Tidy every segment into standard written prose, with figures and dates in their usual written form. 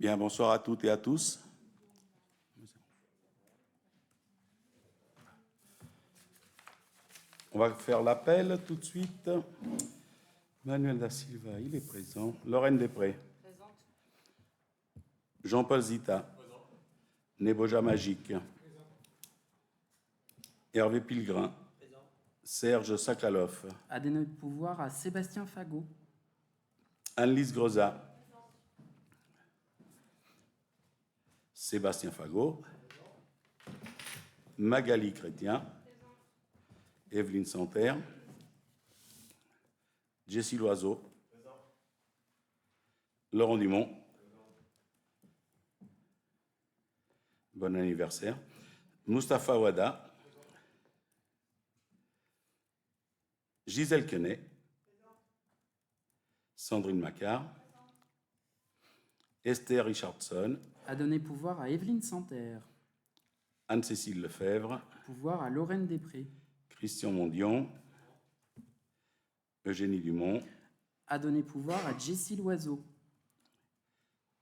Bien, bonsoir à toutes et à tous. On va faire l'appel tout de suite. Manuel da Silva, il est présent. Lorraine Després. Présente. Jean-Paul Zita. Présent. Neboja Magique. Présent. Hervé Pilgrim. Présent. Serge Sakaloff. A donné le pouvoir à Sébastien Fagot. Anne-Lise Greza. Présent. Sébastien Fagot. Présent. Magali Chrétien. Présent. Evelyne Santerre. Jessie Loiseau. Présent. Laurent Dumont. Présent. Bon anniversaire. Mustapha Ouada. Présent. Gisèle Quenet. Présent. Sandrine Macquart. Présent. Esther Richardson. A donné pouvoir à Evelyne Santerre. Anne-Cécile Lefebvre. Pouvoir à Lorraine Després. Christian Mondion. Eugénie Dumont. A donné pouvoir à Jessie Loiseau.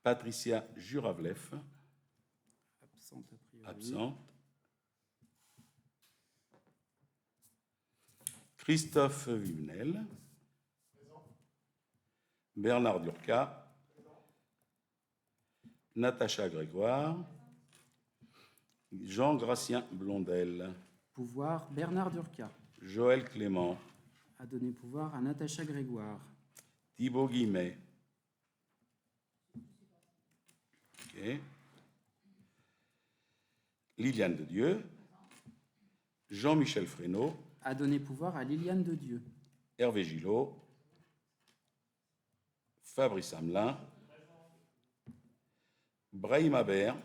Patricia Juravlef. Absente a priori. Absente. Christophe Vivenel. Présent. Bernard Durca. Présent. Natacha Grégoire. Jean-Gratien Blondel. Pouvoir Bernard Durca. Joël Clément. A donné pouvoir à Natacha Grégoire. Thibaut Guimet. Okay. Liliane de Dieu. Jean-Michel Fresneau. A donné pouvoir à Liliane de Dieu. Hervé Gillot. Fabrice Hamelin. Brahim Aber.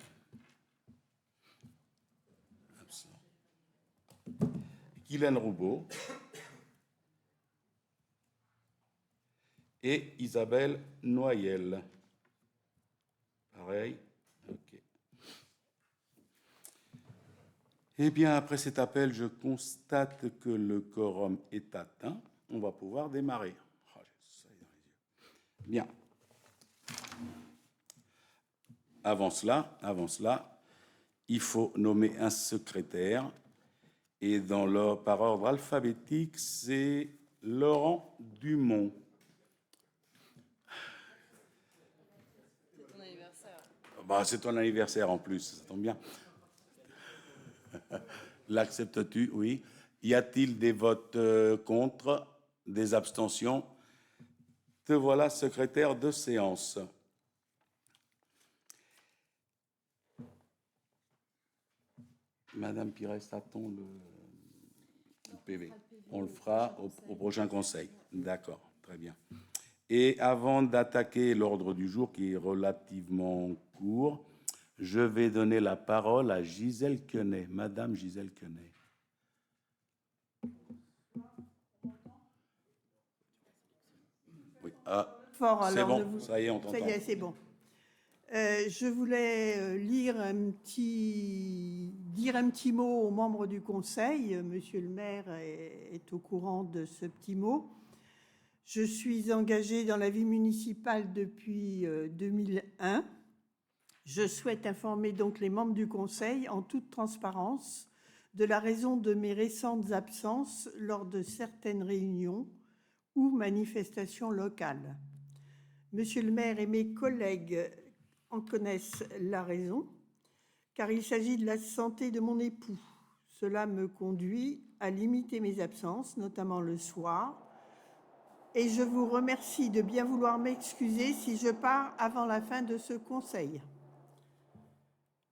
Absent. Guylaine Roubaud. Et Isabelle Noyel. Pareil. OK. Eh bien, après cet appel, je constate que le quorum est atteint. On va pouvoir démarrer. Oh, j'ai ça dans les yeux. Bien. Avant cela, il faut nommer un secrétaire. Et par ordre alphabétique, c'est Laurent Dumont. C'est ton anniversaire. Bah, c'est ton anniversaire en plus, ça tombe bien. L'acceptes-tu? Oui. Y a-t-il des votes contre, des abstentions? Te voilà secrétaire de séance. Madame Pires, attend le PV. On le fera au prochain conseil. D'accord, très bien. Et avant d'attaquer l'ordre du jour, qui est relativement court, je vais donner la parole à Gisèle Quenet. Madame Gisèle Quenet. Oui. Ah, Fort, c'est alors bon, ça y est, on t'entend. Ça y est, c'est bon. Je voulais dire un petit mot aux membres du Conseil. Monsieur le maire est au courant de ce petit mot. Je suis engagée dans la vie municipale depuis 2001. Je souhaite informer donc les membres du Conseil en toute transparence de la raison de mes récentes absences lors de certaines réunions ou manifestations locales. Monsieur le maire et mes collègues en connaissent la raison, car il s'agit de la santé de mon époux. Cela me conduit à limiter mes absences, notamment le soir, et je vous remercie de bien vouloir m'excuser si je pars avant la fin de ce conseil.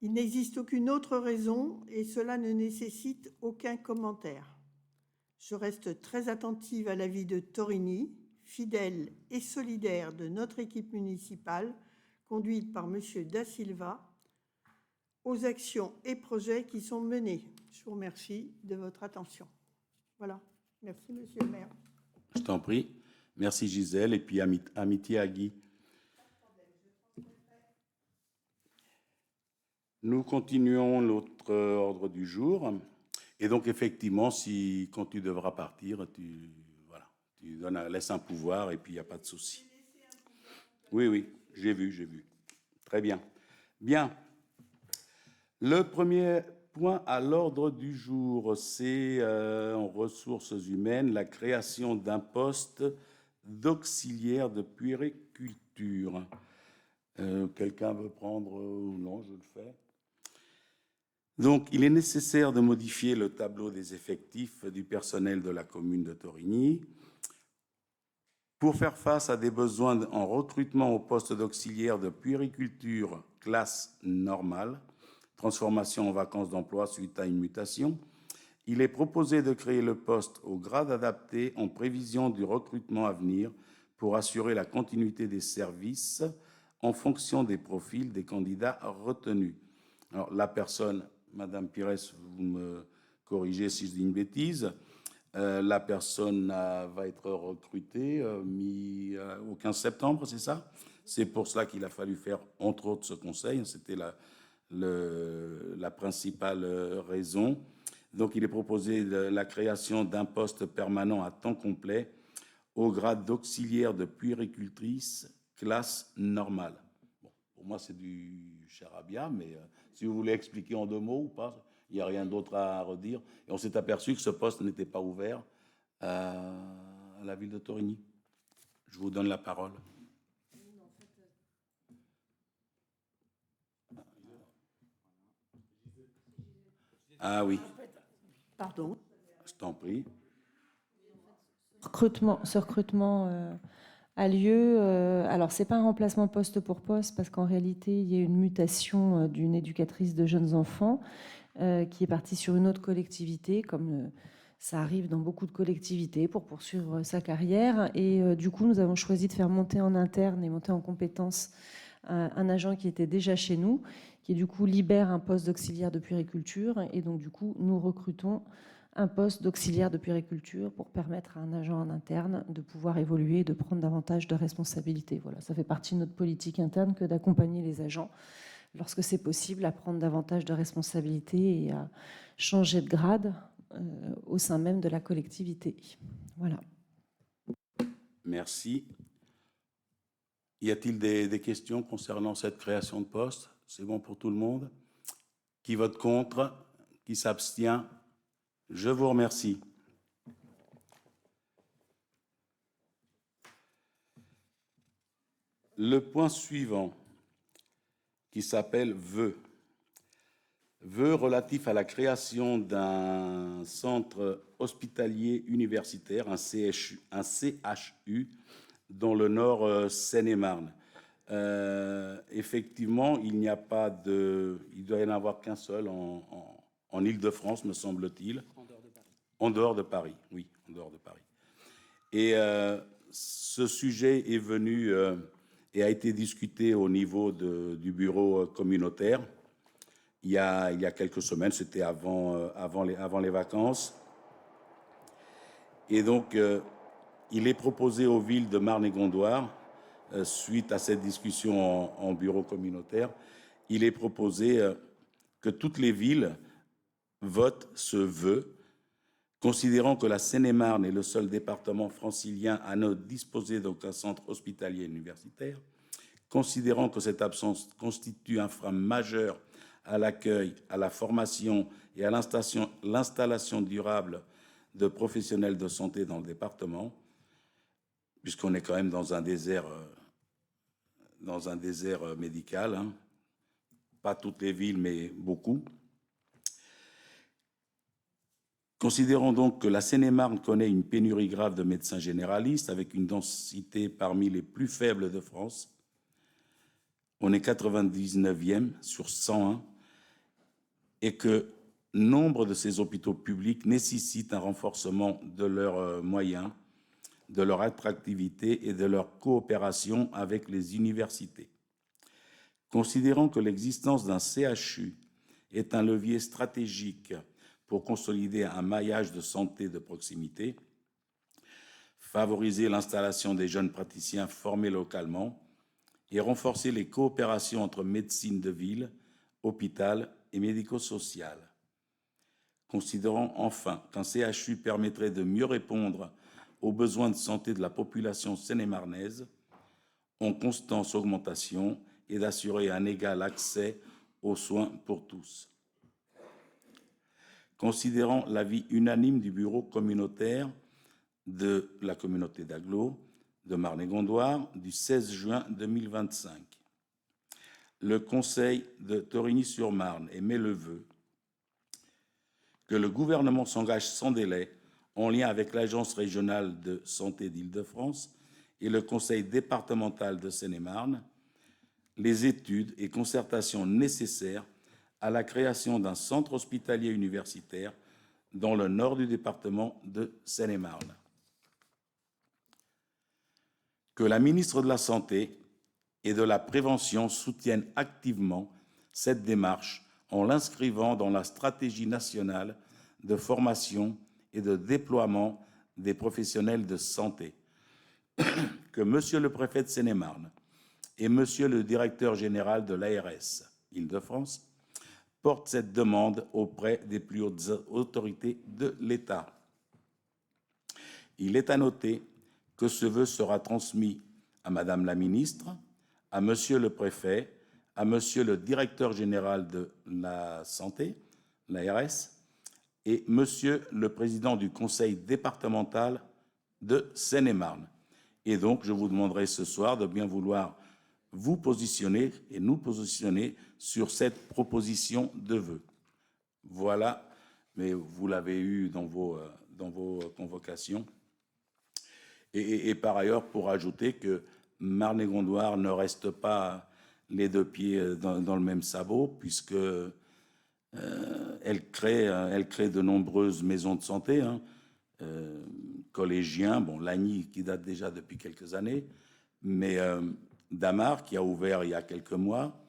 Il n'existe aucune autre raison et cela ne nécessite aucun commentaire. Je reste très attentive à l'avis de Torini, fidèle et solidaire de notre équipe municipale, conduite par M. Da Silva, aux actions et projets qui sont menés. Je vous remercie de votre attention. Voilà. Merci, Monsieur le maire. Je t'en prie. Merci Gisèle. Et puis amitié à Guy. Nous continuons notre ordre du jour. Et donc, effectivement, quand tu devras partir, tu laisses un pouvoir et puis il n'y a pas de souci. Oui, j'ai vu. Très bien. Bien. Le premier point à l'ordre du jour, c'est en ressources humaines, la création d'un poste d'auxiliaire de puériculture. Quelqu'un veut prendre ou non, je le fais. Donc, il est nécessaire de modifier le tableau des effectifs du personnel de la commune de Torigny pour faire face à des besoins en recrutement au poste d'auxiliaire de puériculture classe normale, transformation en vacances d'emploi suite à une mutation. Il est proposé de créer le poste au grade adapté en prévision du recrutement à venir pour assurer la continuité des services en fonction des profils des candidats retenus. Alors, la personne, Madame Pires, vous me corrigez si je dis une bêtise, la personne va être recrutée au 15 septembre, c'est ça? C'est pour cela qu'il a fallu faire, entre autres, ce conseil. C'était la principale raison. Donc, il est proposé la création d'un poste permanent à temps complet au grade d'auxiliaire de puéricultrice classe normale. Bon, pour moi, c'est du charabia, mais si vous voulez expliquer en 2 mots ou pas, il n'y a rien d'autre à redire. Et on s'est aperçu que ce poste n'était pas ouvert à la ville de Torigny. Je vous donne la parole. Ah oui. Pardon. Je t'en prie. Ce recrutement a lieu. Alors, ce n'est pas un remplacement poste pour poste, parce qu'en réalité, il y a une mutation d'une éducatrice de jeunes enfants qui est partie sur une autre collectivité, comme ça arrive dans beaucoup de collectivités, pour poursuivre sa carrière. Et du coup, nous avons choisi de faire monter en interne et monter en compétence un agent qui était déjà chez nous, qui du coup libère un poste d'auxiliaire de puériculture. Et donc, du coup, nous recrutons un poste d'auxiliaire de puériculture pour permettre à un agent en interne de pouvoir évoluer et de prendre davantage de responsabilités. Voilà, ça fait partie de notre politique interne que d'accompagner les agents lorsque c'est possible à prendre davantage de responsabilités et à changer de grade au sein même de la collectivité. Voilà. Merci. Y a-t-il des questions concernant cette création de poste? C'est bon pour tout le monde? Qui vote contre? Qui s'abstient? Je vous remercie. Le point suivant, qui s'appelle vœux. Vœux relatifs à la création d'un centre hospitalier universitaire, un CHU, dans le nord Seine-et-Marne. Effectivement, il doit y en avoir qu'un seul en Île-de-France, me semble-t-il. En dehors de Paris, oui, en dehors de Paris. Et ce sujet est venu et a été discuté au niveau du bureau communautaire il y a quelques semaines, c'était avant les vacances. Et donc, il est proposé aux villes de Marne et Gondoire, suite à cette discussion en bureau communautaire, il est proposé que toutes les villes votent ce vœu, considérant que la Seine-et-Marne est le seul département francilien à ne disposer d'aucun centre hospitalier universitaire, considérant que cette absence constitue un frein majeur à l'accueil, à la formation et à l'installation durable de professionnels de santé dans le département, puisqu'on est quand même dans un désert médical, hein. Pas toutes les villes, mais beaucoup. Considérons donc que la Seine-et-Marne connaît une pénurie grave de médecins généralistes avec une densité parmi les plus faibles de France. On est 99e sur 101 et que nombre de ces hôpitaux publics nécessitent un renforcement de leurs moyens, de leur attractivité et de leur coopération avec les universités. Considérant que l'existence d'un CHU est un levier stratégique pour consolider un maillage de santé de proximité, favoriser l'installation des jeunes praticiens formés localement et renforcer les coopérations entre médecine de ville, hôpital et médico-social. Considérant enfin qu'un CHU permettrait de mieux répondre aux besoins de santé de la population seine-et-marnaise, en constante augmentation et d'assurer un égal accès aux soins pour tous. Considérant l'avis unanime du bureau communautaire de la communauté d'Aglo de Marne-et-Gondoire du 16 juin 2025, le Conseil de Torigny-sur-Marne émet le vœu que le gouvernement s'engage sans délai, en lien avec l'Agence régionale de santé d'Île-de-France et le Conseil départemental de Seine-et-Marne, les études et concertations nécessaires à la création d'un centre hospitalier universitaire dans le nord du département de Seine-et-Marne. Que la ministre de la Santé et de la Prévention soutienne activement cette démarche en l'inscrivant dans la stratégie nationale de formation et de déploiement des professionnels de santé. Que Monsieur le préfet de Seine-et-Marne et Monsieur le directeur général de l'ARS Île-de-France portent cette demande auprès des plus hautes autorités de l'État. Il est à noter que ce vœu sera transmis à Madame la ministre, à Monsieur le préfet, à Monsieur le directeur général de la santé, l'ARS, et Monsieur le président du conseil départemental de Seine-et-Marne. Et donc, je vous demanderai ce soir de bien vouloir vous positionner et nous positionner sur cette proposition de vœu. Voilà, mais vous l'avez eu dans vos convocations. Et par ailleurs, pour ajouter que Marne-et-Gondoire ne reste pas les deux pieds dans le même sabot, puisque elle crée de nombreuses maisons de santé, collégiens, bon, Lagny qui date déjà depuis quelques années, mais Damar qui a ouvert il y a quelques mois,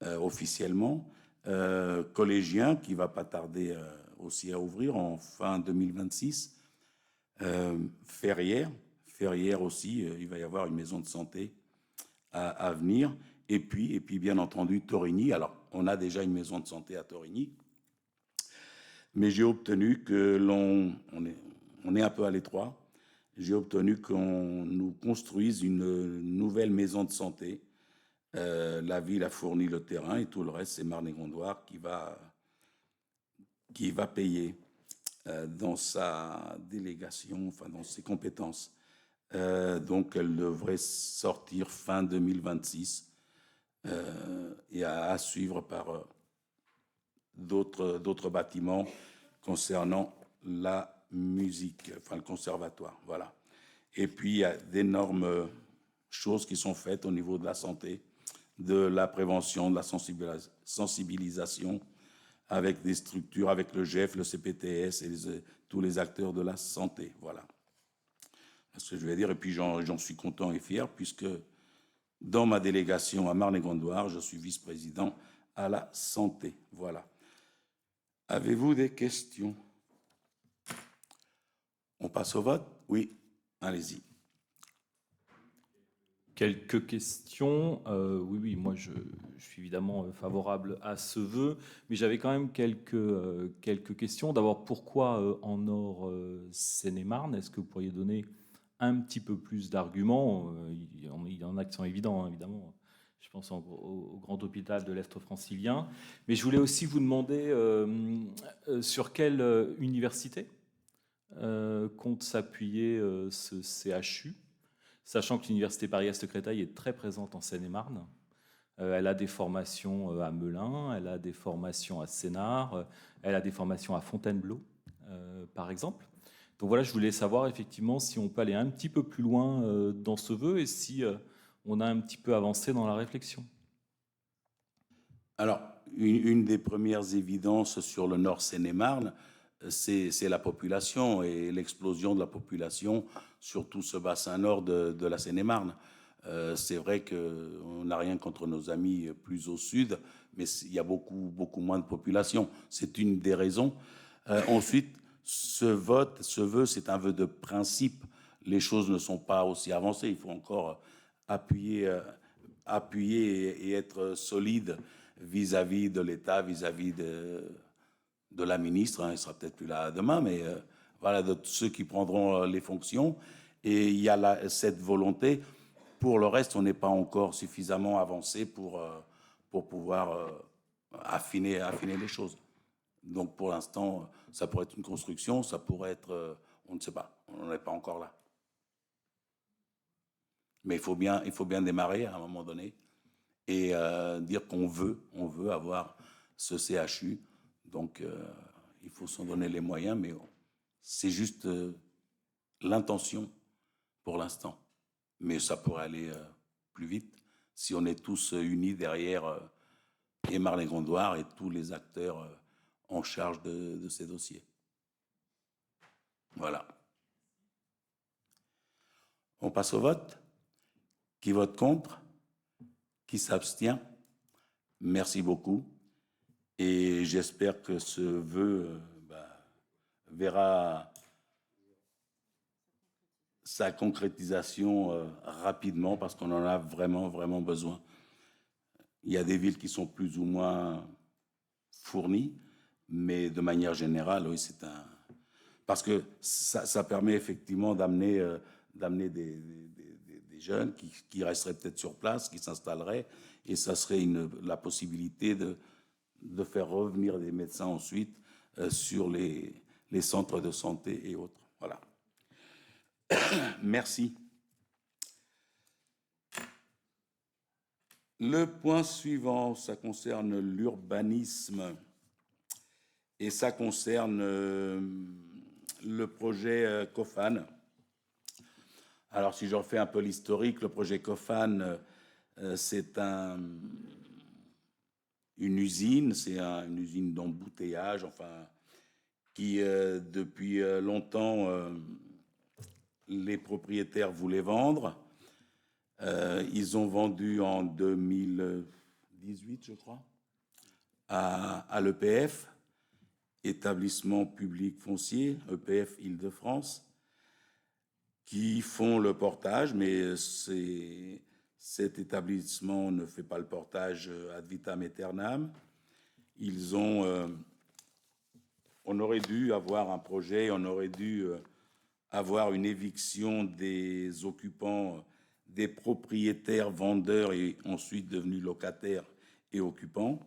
officiellement, collégien qui va pas tarder aussi à ouvrir en fin 2026, Ferrières aussi, il va y avoir une maison de santé à venir, et puis bien entendu Torigny. Alors on a déjà une maison de santé à Torigny, mais j'ai obtenu que on est un peu à l'étroit. J'ai obtenu qu'on nous construise une nouvelle maison de santé. La ville a fourni le terrain et tout le reste, c'est Marne-et-Gondoire qui va payer dans sa délégation, enfin dans ses compétences. Donc elle devrait sortir fin 2026 et à suivre par d'autres bâtiments concernant la musique, enfin le conservatoire, voilà. Et puis il y a d'énormes choses qui sont faites au niveau de la santé, de la prévention, de la sensibilisation, avec des structures, avec le GEF, le CPTS et tous les acteurs de la santé, voilà. C'est ce que je vais dire, et puis j'en suis content et fier, puisque dans ma délégation à Marne-et-Gondoire, je suis vice-président à la santé, voilà. Avez-vous des questions? On passe au vote? Oui, allez-y. Quelques questions. Oui, moi je suis évidemment favorable à ce vœu, mais j'avais quand même quelques questions. D'abord, pourquoi en Nord Seine-et-Marne? Est-ce que vous pourriez donner un petit peu plus d'arguments? Il y en a qui sont évidents, hein, évidemment. Je pense au grand hôpital de l'Est francilien. Mais je voulais aussi vous demander sur quelle université compte s'appuyer ce CHU, sachant que l'université Paris-Est-Créteil est très présente en Seine-et-Marne. Elle a des formations à Melun, elle a des formations à Sénart, elle a des formations à Fontainebleau, par exemple. Donc voilà, je voulais savoir effectivement si on peut aller un petit peu plus loin dans ce vœu et si on a un petit peu avancé dans la réflexion. Alors, une des premières évidences sur le Nord Seine-et-Marne, c'est la population et l'explosion de la population sur tout ce bassin nord de la Seine-et-Marne. C'est vrai qu'on n'a rien contre nos amis plus au sud, mais il y a beaucoup moins de population. C'est une des raisons. Ensuite, ce vœu, c'est un vœu de principe. Les choses ne sont pas aussi avancées. Il faut encore appuyer et être solide vis-à-vis de l'État, vis-à-vis de la ministre. Elle ne sera peut-être plus là demain, mais voilà, de ceux qui prendront les fonctions. Et il y a cette volonté pour le reste, on n'est pas encore suffisamment avancé pour pouvoir affiner les choses. Donc pour l'instant, ça pourrait être une construction, ça pourrait être, on ne sait pas, on n'en est pas encore là. Mais il faut bien démarrer à un moment donné et dire qu'on veut avoir ce CHU. Donc il faut s'en donner les moyens, mais c'est juste l'intention pour l'instant. Mais ça pourrait aller plus vite si on est tous unis derrière Aymar-les-Gondoires et tous les acteurs en charge de ces dossiers. Voilà. On passe au vote. Qui vote contre? Qui s'abstient? Merci beaucoup. Et j'espère que ce vœu verra sa concrétisation rapidement parce qu'on en a vraiment, vraiment besoin. Il y a des villes qui sont plus ou moins fournies, mais de manière générale, oui, c'est un... Parce que ça permet effectivement d'amener des jeunes qui resteraient peut-être sur place, qui s'installeraient, et ça serait la possibilité de faire revenir des médecins ensuite sur les centres de santé et autres. Voilà. Merci. Le point suivant, ça concerne l'urbanisme et ça concerne le projet COFAN. Alors, si je refais un peu l'historique, le projet COFAN, c'est une usine, une usine d'embouteillage, enfin, qui depuis longtemps les propriétaires voulaient vendre. Ils ont vendu en 2018, je crois, à l'EPF, établissement public foncier, EPF Île-de-France, qui font le portage, mais cet établissement ne fait pas le portage ad vitam aeternam. On aurait dû avoir un projet, on aurait dû avoir une éviction des occupants, des propriétaires vendeurs et ensuite devenus locataires et occupants,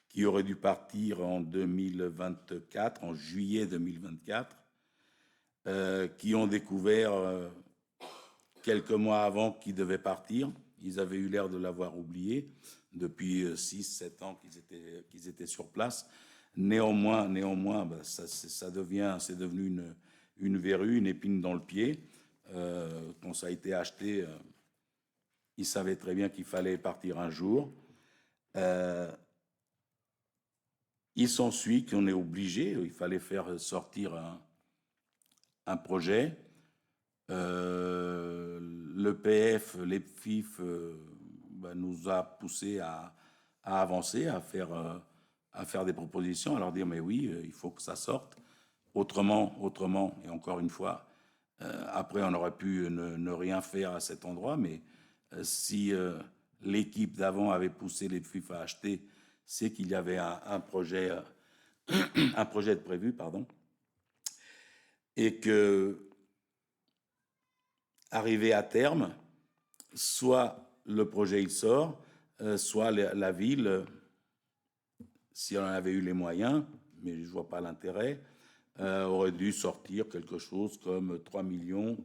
qui aurait dû partir en 2024, en juillet 2024, qui ont découvert quelques mois avant qu'ils devaient partir. Ils avaient eu l'air de l'avoir oublié depuis 6-7 ans qu'ils étaient sur place. Néanmoins, c'est devenu une verrue, une épine dans le pied. Quand ça a été acheté, ils savaient très bien qu'il fallait partir un jour. Il s'ensuit qu'on est obligé, il fallait faire sortir un projet. L'EPF, l'EPFIF nous a poussé à avancer, à faire des propositions, à leur dire mais oui, il faut que ça sorte. Autrement, et encore une fois, après on aurait pu ne rien faire à cet endroit, mais si l'équipe d'avant avait poussé l'EPFIF à acheter, c'est qu'il y avait un projet de prévu, et que, arrivé à terme, soit le projet il sort, soit la ville, si on en avait eu les moyens, mais je ne vois pas l'intérêt, aurait dû sortir quelque chose comme 3 millions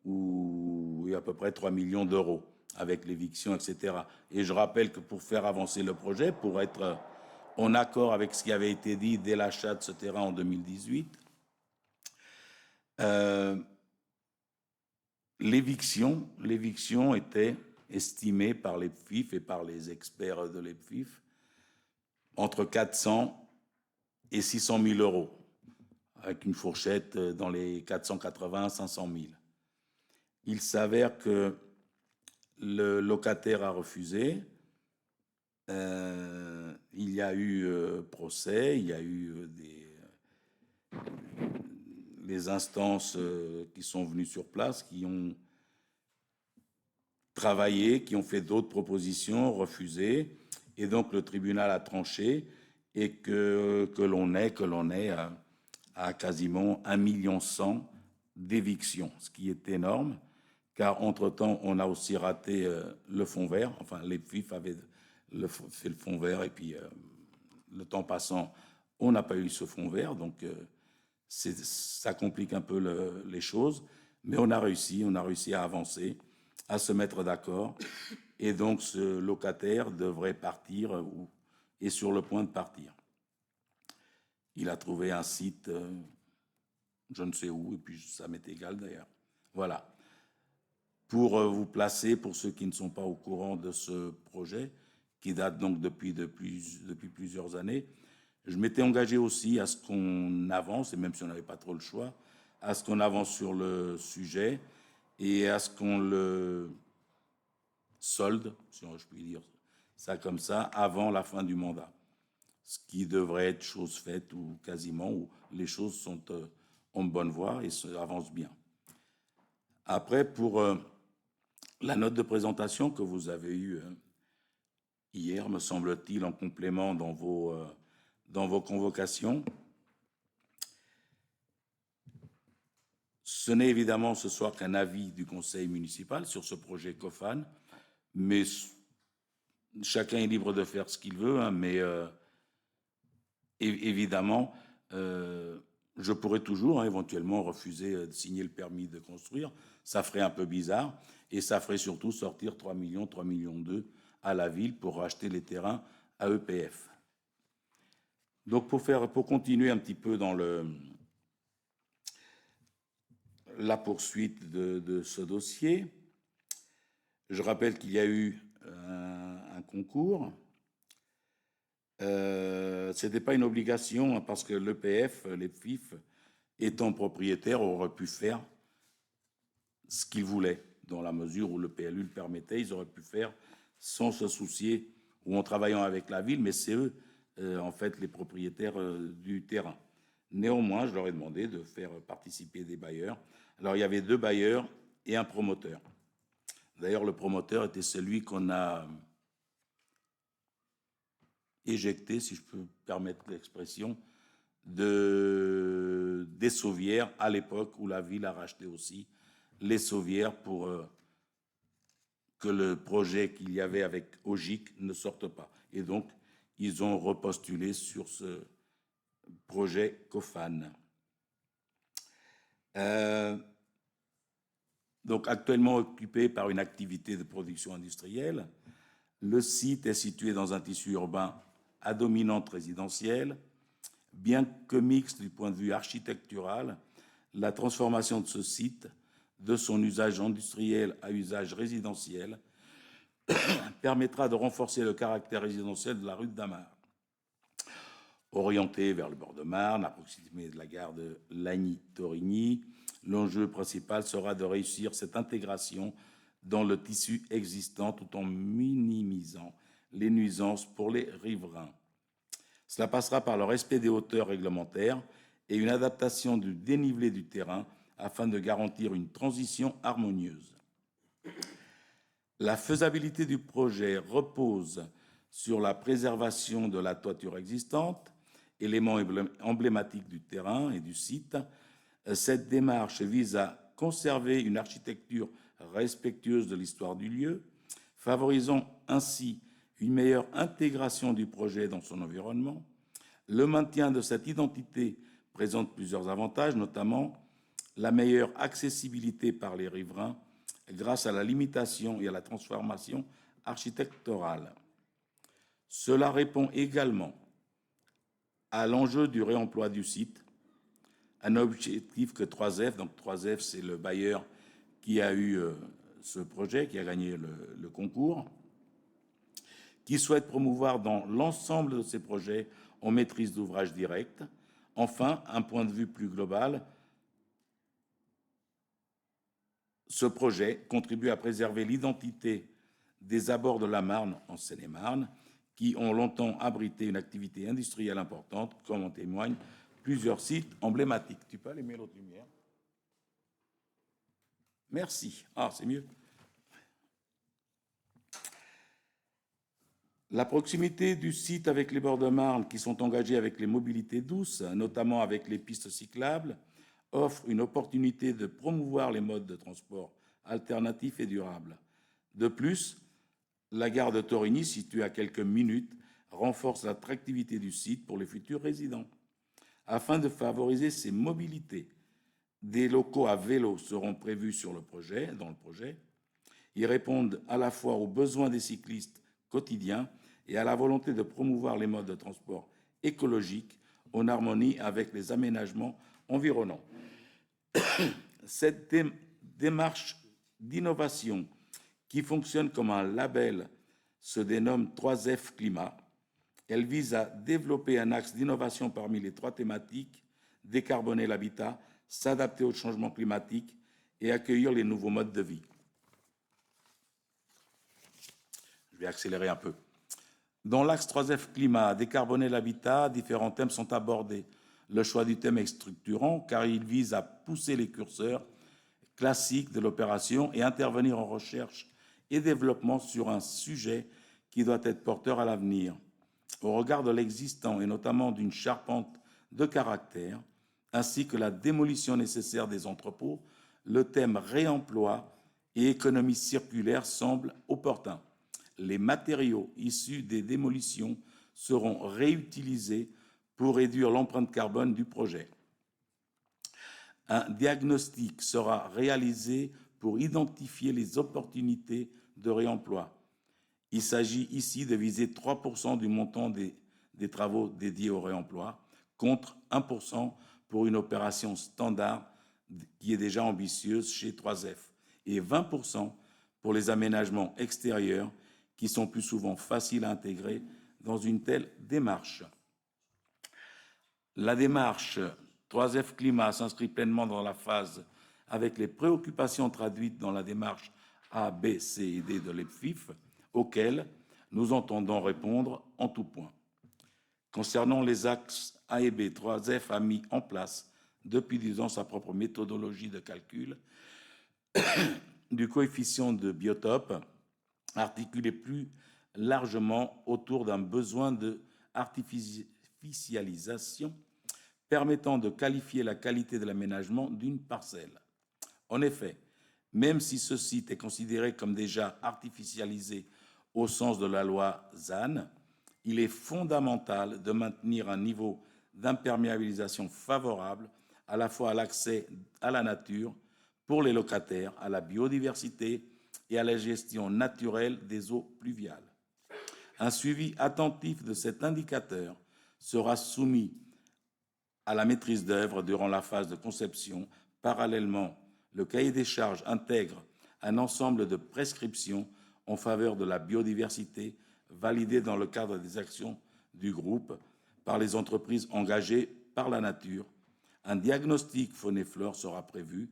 ou à peu près 3 millions d'euros avec l'éviction, etc. Et je rappelle que pour faire avancer le projet, pour être en accord avec ce qui avait été dit dès l'achat de ce terrain en 2018, l'éviction était estimée par l'EPFIF et par les experts de l'EPFIF entre 400 et 600 000 euros, avec une fourchette dans les 480 à 500 000. Il s'avère que le locataire a refusé. Il y a eu procès, il y a eu les instances qui sont venues sur place, qui ont travaillé, qui ont fait d'autres propositions, refusées, et donc le tribunal a tranché et que l'on est à quasiment 1,1 million d'évictions, ce qui est énorme, car entre-temps, on a aussi raté le fond vert. Enfin, les FIF avaient fait le fond vert, et puis le temps passant, on n'a pas eu ce fond vert, donc ça complique un peu les choses, mais on a réussi à avancer, à se mettre d'accord, et donc ce locataire devrait partir, ou est sur le point de partir. Il a trouvé un site, je ne sais où, et puis ça m'est égal d'ailleurs. Voilà. Pour vous placer, pour ceux qui ne sont pas au courant de ce projet, qui date donc depuis plusieurs années, je m'étais engagé aussi à ce qu'on avance, et même si on n'avait pas trop le choix, à ce qu'on avance sur le sujet et à ce qu'on le solde, si je puis dire ça comme ça, avant la fin du mandat. Ce qui devrait être chose faite, ou quasiment, où les choses sont en bonne voie et avancent bien. Après, pour la note de présentation que vous avez eue hier, me semble-t-il, en complément dans vos convocations, ce n'est évidemment ce soir qu'un avis du conseil municipal sur ce projet COFAN, mais chacun est libre de faire ce qu'il veut, hein, mais évidemment, je pourrais toujours éventuellement refuser de signer le permis de construire. Ça ferait un peu bizarre, et ça ferait surtout sortir 3 millions, 2 millions à la ville pour racheter les terrains à EPF. Donc pour continuer un petit peu dans la poursuite de ce dossier, je rappelle qu'il y a eu un concours. Ce n'était pas une obligation, hein, parce que l'EPF, les FIF, étant propriétaires, auraient pu faire ce qu'ils voulaient, dans la mesure où le PLU le permettait. Ils auraient pu faire sans se soucier, ou en travaillant avec la ville, mais c'est eux, en fait, les propriétaires du terrain. Néanmoins, je leur ai demandé de faire participer des bailleurs. Alors, il y avait 2 bailleurs et un promoteur. D'ailleurs, le promoteur était celui qu'on a éjecté, si je peux me permettre l'expression, des Sauvières, à l'époque où la ville a racheté aussi les Sauvières pour que le projet qu'il y avait avec OGIC ne sorte pas. Et donc, ils ont repostulé sur ce projet COFAN. Donc, actuellement occupé par une activité de production industrielle, le site est situé dans un tissu urbain à dominante résidentielle. Bien que mixte du point de vue architectural, la transformation de ce site, de son usage industriel à usage résidentiel, permettra de renforcer le caractère résidentiel de la rue de Damar. Orienté vers le bord de Marne, à proximité de la gare de Lagny-Torigny, l'enjeu principal sera de réussir cette intégration dans le tissu existant tout en minimisant les nuisances pour les riverains. Cela passera par le respect des hauteurs réglementaires et une adaptation du dénivelé du terrain afin de garantir une transition harmonieuse. La faisabilité du projet repose sur la préservation de la toiture existante, élément emblématique du terrain et du site. Cette démarche vise à conserver une architecture respectueuse de l'histoire du lieu, favorisant ainsi une meilleure intégration du projet dans son environnement. Le maintien de cette identité présente plusieurs avantages, notamment la meilleure accessibilité par les riverains grâce à la limitation et à la transformation architecturale. Cela répond également à l'enjeu du réemploi du site, un objectif que 3F, donc 3F c'est le bailleur qui a eu ce projet, qui a gagné le concours, qui souhaite promouvoir dans l'ensemble de ses projets en maîtrise d'ouvrage directe. Enfin, un point de vue plus global, ce projet contribue à préserver l'identité des abords de la Marne en Seine-et-Marne, qui ont longtemps abrité une activité industrielle importante, comme en témoignent plusieurs sites emblématiques. Tu peux allumer l'autre lumière? Merci. Ah, c'est mieux. La proximité du site avec les bords de Marne, qui sont engagés avec les mobilités douces, notamment avec les pistes cyclables, offre une opportunité de promouvoir les modes de transport alternatif et durable. De plus, la gare de Torigny, située à quelques minutes, renforce l'attractivité du site pour les futurs résidents. Afin de favoriser ces mobilités, des locaux à vélo seront prévus dans le projet. Ils répondent à la fois aux besoins des cyclistes quotidiens et à la volonté de promouvoir les modes de transport écologiques en harmonie avec les aménagements environnants. Cette démarche d'innovation qui fonctionne comme un label se dénomme 3F Climat. Elle vise à développer un axe d'innovation parmi les 3 thématiques: décarboner l'habitat, s'adapter au changement climatique et accueillir les nouveaux modes de vie. Je vais accélérer un peu. Dans l'axe 3F Climat, décarboner l'habitat, différents thèmes sont abordés. Le choix du thème est structurant car il vise à pousser les curseurs classiques de l'opération et intervenir en recherche et développement sur un sujet qui doit être porteur à l'avenir. Au regard de l'existant et notamment d'une charpente de caractère, ainsi que la démolition nécessaire des entrepôts, le thème réemploi et économie circulaire semble opportun. Les matériaux issus des démolitions seront réutilisés pour réduire l'empreinte carbone du projet. Un diagnostic sera réalisé pour identifier les opportunités de réemploi. Il s'agit ici de viser 3% du montant des travaux dédiés au réemploi, contre 1% pour une opération standard qui est déjà ambitieuse chez 3F, et 20% pour les aménagements extérieurs qui sont plus souvent faciles à intégrer dans une telle démarche. La démarche 3F Climat s'inscrit pleinement dans la phase avec les préoccupations traduites dans la démarche A, B, C et D de l'EPFIF, auxquelles nous entendons répondre en tout point. Concernant les axes A et B, 3F a mis en place depuis 10 ans sa propre méthodologie de calcul du coefficient de biotope, articulé plus largement autour d'un besoin de artificialisation permettant de qualifier la qualité de l'aménagement d'une parcelle. En effet, même si ce site est considéré comme déjà artificialisé au sens de la loi ZAN, il est fondamental de maintenir un niveau d'imperméabilisation favorable à la fois à l'accès à la nature pour les locataires, à la biodiversité et à la gestion naturelle des eaux pluviales. Un suivi attentif de cet indicateur sera soumis à la maîtrise d'œuvre durant la phase de conception. Parallèlement, le cahier des charges intègre un ensemble de prescriptions en faveur de la biodiversité validées dans le cadre des actions du groupe par les entreprises engagées par la nature. Un diagnostic faune et flore sera prévu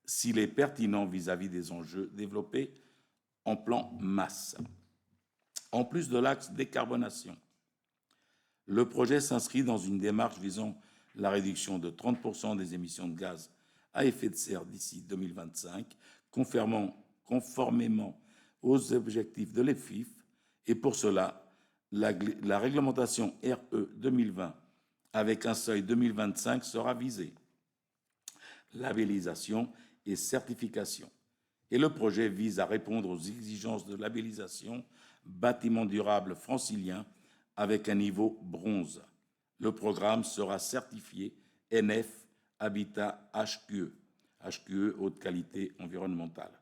s'il est pertinent vis-à-vis des enjeux développés en plan masse. En plus de l'axe décarbonation, le projet s'inscrit dans une démarche visant la réduction de 30% des émissions de gaz à effet de serre d'ici 2025, conformément aux objectifs de l'EPFIF, et pour cela, la réglementation RE 2020 avec un seuil 2025 sera visée. Labellisation et certification. Et le projet vise à répondre aux exigences de labellisation bâtiment durable francilien avec un niveau bronze. Le programme sera certifié NF Habitat HQE, haute qualité environnementale.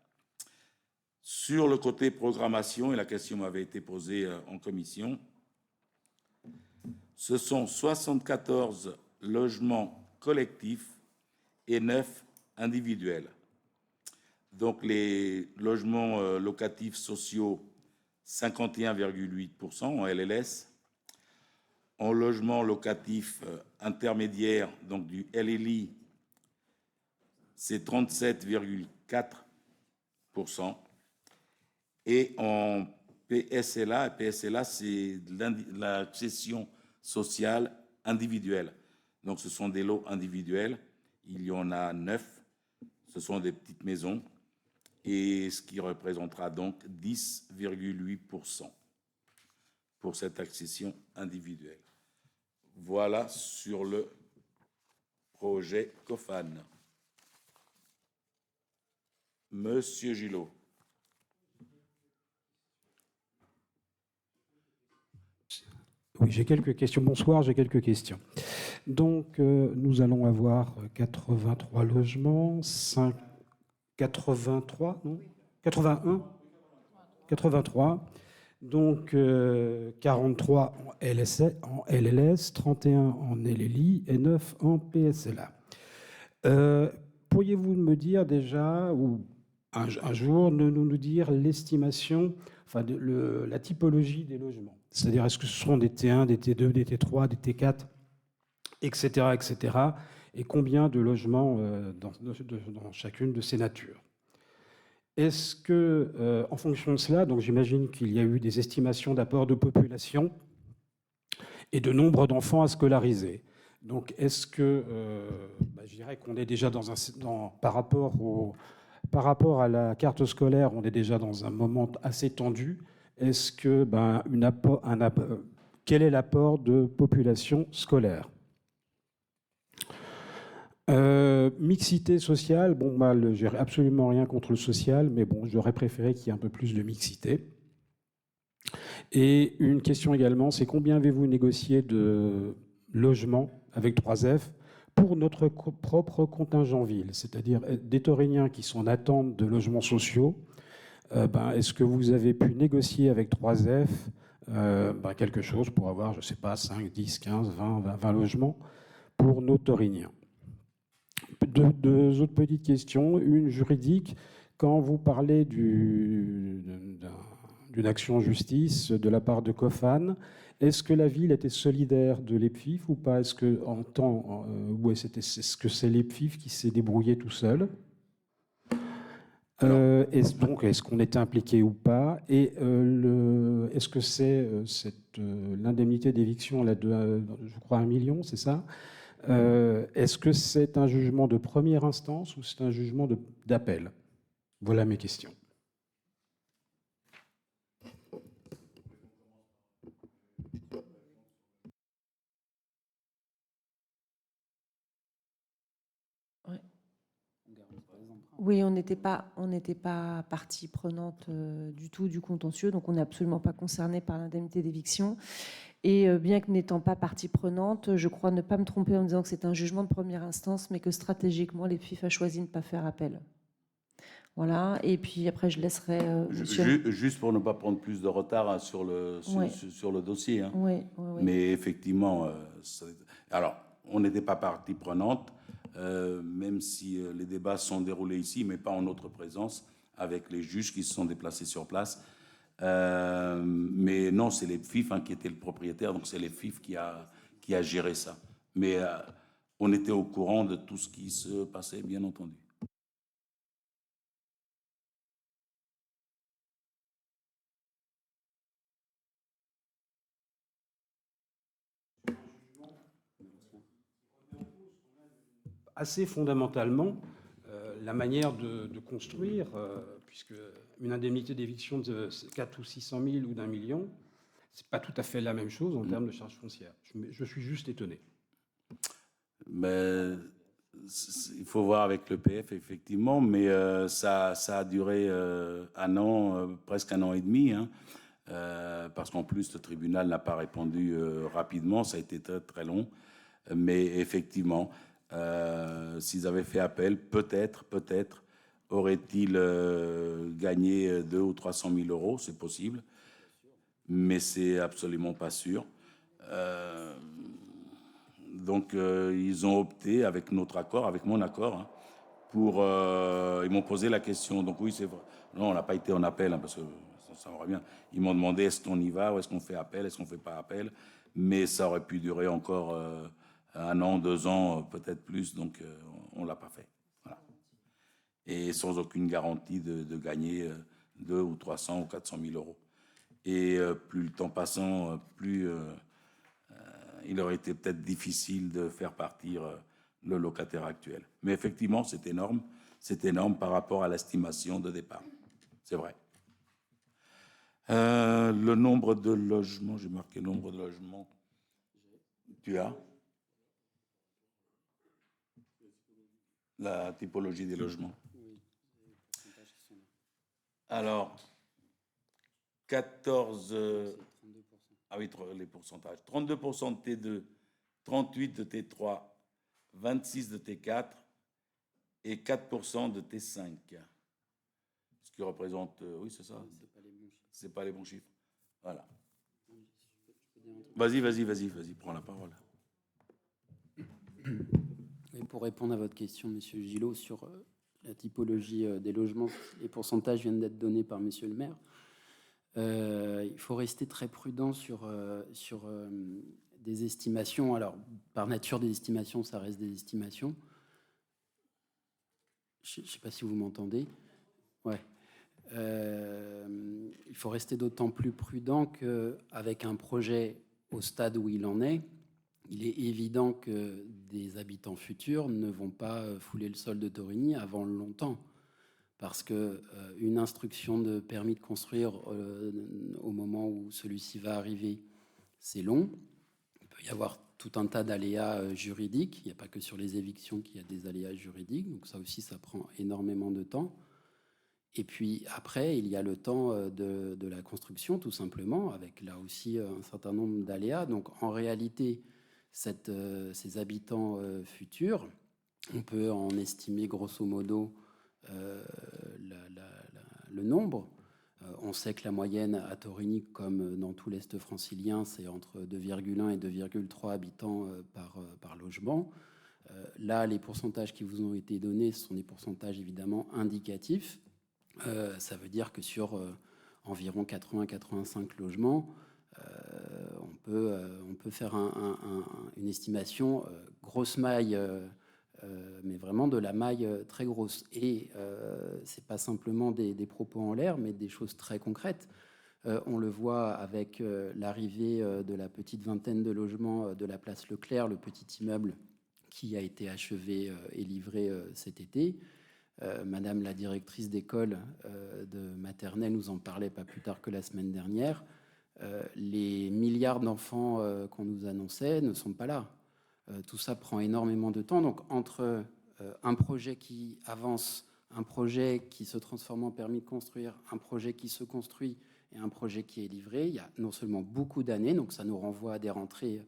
Sur le côté programmation, et la question m'avait été posée en commission, ce sont 74 logements collectifs et 9 individuels. Donc les logements locatifs sociaux, 51,8% en LLS. En logement locatif intermédiaire, donc du LLI, c'est 37,4%. Et en PSLA, c'est l'accession sociale individuelle. Donc ce sont des lots individuels. Il y en a 9. Ce sont des petites maisons. Et ce qui représentera donc 10,8% pour cette accession individuelle. Voilà sur le projet COFAN. Monsieur Gillot. Oui, j'ai quelques questions. Bonsoir, j'ai quelques questions. Donc, nous allons avoir 83 logements, 83, non 81 83. Donc, 43 en LLS, 31 en LLI et 9 en PSLA. Pourriez-vous me dire déjà, ou un jour, nous dire l'estimation, enfin, la typologie des logements? C'est-à-dire, est-ce que ce sont des T1, des T2, des T3, des T4, etc., etc., et combien de logements dans chacune de ces natures? Est-ce que, en fonction de cela, donc j'imagine qu'il y a eu des estimations d'apport de population et de nombre d'enfants à scolariser. Donc, est-ce que, je dirais qu'on est déjà par rapport à la carte scolaire, on est déjà dans un moment assez tendu. Est-ce que, quel est l'apport de population scolaire? Mixité sociale, j'ai absolument rien contre le social, mais bon, j'aurais préféré qu'il y ait un peu plus de mixité. Et une question également, c'est combien avez-vous négocié de logements avec 3F pour notre propre contingent ville, c'est-à-dire des Tauriniens qui sont en attente de logements sociaux? Est-ce que vous avez pu négocier avec 3F quelque chose pour avoir, je ne sais pas, 5, 10, 15, 20 logements pour nos Tauriniens? Deux autres petites questions. Une juridique. Quand vous parlez d'une action en justice de la part de COFAN, est-ce que la ville était solidaire de l'EPFIF ou pas? Est-ce que c'est l'EPFIF qui s'est débrouillé tout seul? Est-ce qu'on était impliqué ou pas? Et est-ce que c'est l'indemnité d'éviction, je crois 1 million, c'est ça? Est-ce que c'est un jugement de première instance ou c'est un jugement d'appel? Voilà mes questions. Oui, on n'était pas partie prenante du tout du contentieux, donc on n'est absolument pas concerné par l'indemnité d'éviction. Et bien que n'étant pas partie prenante, je crois ne pas me tromper en disant que c'est un jugement de première instance, mais que stratégiquement, l'EPFIF a choisi de ne pas faire appel. Voilà, et puis après, je laisserai... Juste pour ne pas prendre plus de retard sur le dossier. Hein. Oui. Mais effectivement, alors, on n'était pas partie prenante, même si les débats sont déroulés ici, mais pas en notre présence, avec les juges qui se sont déplacés sur place. Mais non, c'est l'EPFIF qui était le propriétaire, donc c'est l'EPFIF qui a géré ça. Mais on était au courant de tout ce qui se passait, bien entendu. Assez fondamentalement, la manière de construire, puisque une indemnité d'éviction de 400 ou 600 000 ou d'1 million, c'est pas tout à fait la même chose en termes de charges foncières. Je suis juste étonné. Mais il faut voir avec le PF, effectivement, mais ça a duré un an, presque un an et demi, hein, parce qu'en plus, le tribunal n'a pas répondu rapidement, ça a été très, très long. Mais effectivement, s'ils avaient fait appel, peut-être aurait-il gagné 200 ou 300 000 euros, c'est possible, mais c'est absolument pas sûr. Donc, ils ont opté, avec notre accord, avec mon accord, hein, ils m'ont posé la question. Donc oui, c'est vrai. Non, on n'a pas été en appel, hein, parce que ça va bien. Ils m'ont demandé est-ce qu'on y va, ou est-ce qu'on fait appel, est-ce qu'on ne fait pas appel. Mais ça aurait pu durer encore 1 an, 2 ans, peut-être plus. Donc, on ne l'a pas fait. Voilà. Et sans aucune garantie de gagner 200 ou 300 ou 400 000 euros. Et plus le temps passant, plus il aurait été peut-être difficile de faire partir le locataire actuel. Mais effectivement, c'est énorme. C'est énorme par rapport à l'estimation de départ. C'est vrai. Le nombre de logements, j'ai marqué le nombre de logements. Tu as la typologie des logements. Alors, 14... C'est 32%. ah oui, les pourcentages. 32% de T2, 38% de T3, 26% de T4 et 4% de T5. Ce qui représente... oui, c'est ça. C'est pas les bons chiffres. C'est pas les bons chiffres. Voilà. Je peux dire un truc. Vas-y, prends la parole. Oui, pour répondre à votre question, Monsieur Gillot, sur la typologie des logements, les pourcentages viennent d'être donnés par Monsieur le maire. Il faut rester très prudent sur des estimations. Alors, par nature, des estimations, ça reste des estimations. Je ne sais pas si vous m'entendez. Ouais. Il faut rester d'autant plus prudent qu'avec un projet au stade où il en est, il est évident que des habitants futurs ne vont pas fouler le sol de Torigny avant longtemps. Parce qu'une instruction de permis de construire au moment où celui-ci va arriver, c'est long. Il peut y avoir tout un tas d'aléas juridiques. Il n'y a pas que sur les évictions qu'il y a des aléas juridiques. Donc ça aussi, ça prend énormément de temps. Et puis après, il y a le temps de la construction, tout simplement, avec là aussi un certain nombre d'aléas. Donc en réalité, ces habitants futurs, on peut en estimer grosso modo le nombre. On sait que la moyenne à Torigny, comme dans tout l'Est francilien, c'est entre 2,1 et 2,3 habitants par logement. Là, les pourcentages qui vous ont été donnés sont des pourcentages évidemment indicatifs. Ça veut dire que sur environ 80-85 logements, on peut faire une estimation grosse maille, mais vraiment de la maille très grosse. Et c'est pas simplement des propos en l'air, mais des choses très concrètes. On le voit avec l'arrivée de la petite vingtaine de logements de la place Leclerc, le petit immeuble qui a été achevé et livré cet été. Madame la directrice d'école de maternelle nous en parlait pas plus tard que la semaine dernière. Les milliards d'enfants qu'on nous annonçait ne sont pas là. Tout ça prend énormément de temps. Donc, entre un projet qui avance, un projet qui se transforme en permis de construire, un projet qui se construit et un projet qui est livré, il y a non seulement beaucoup d'années, donc ça nous renvoie à des rentrées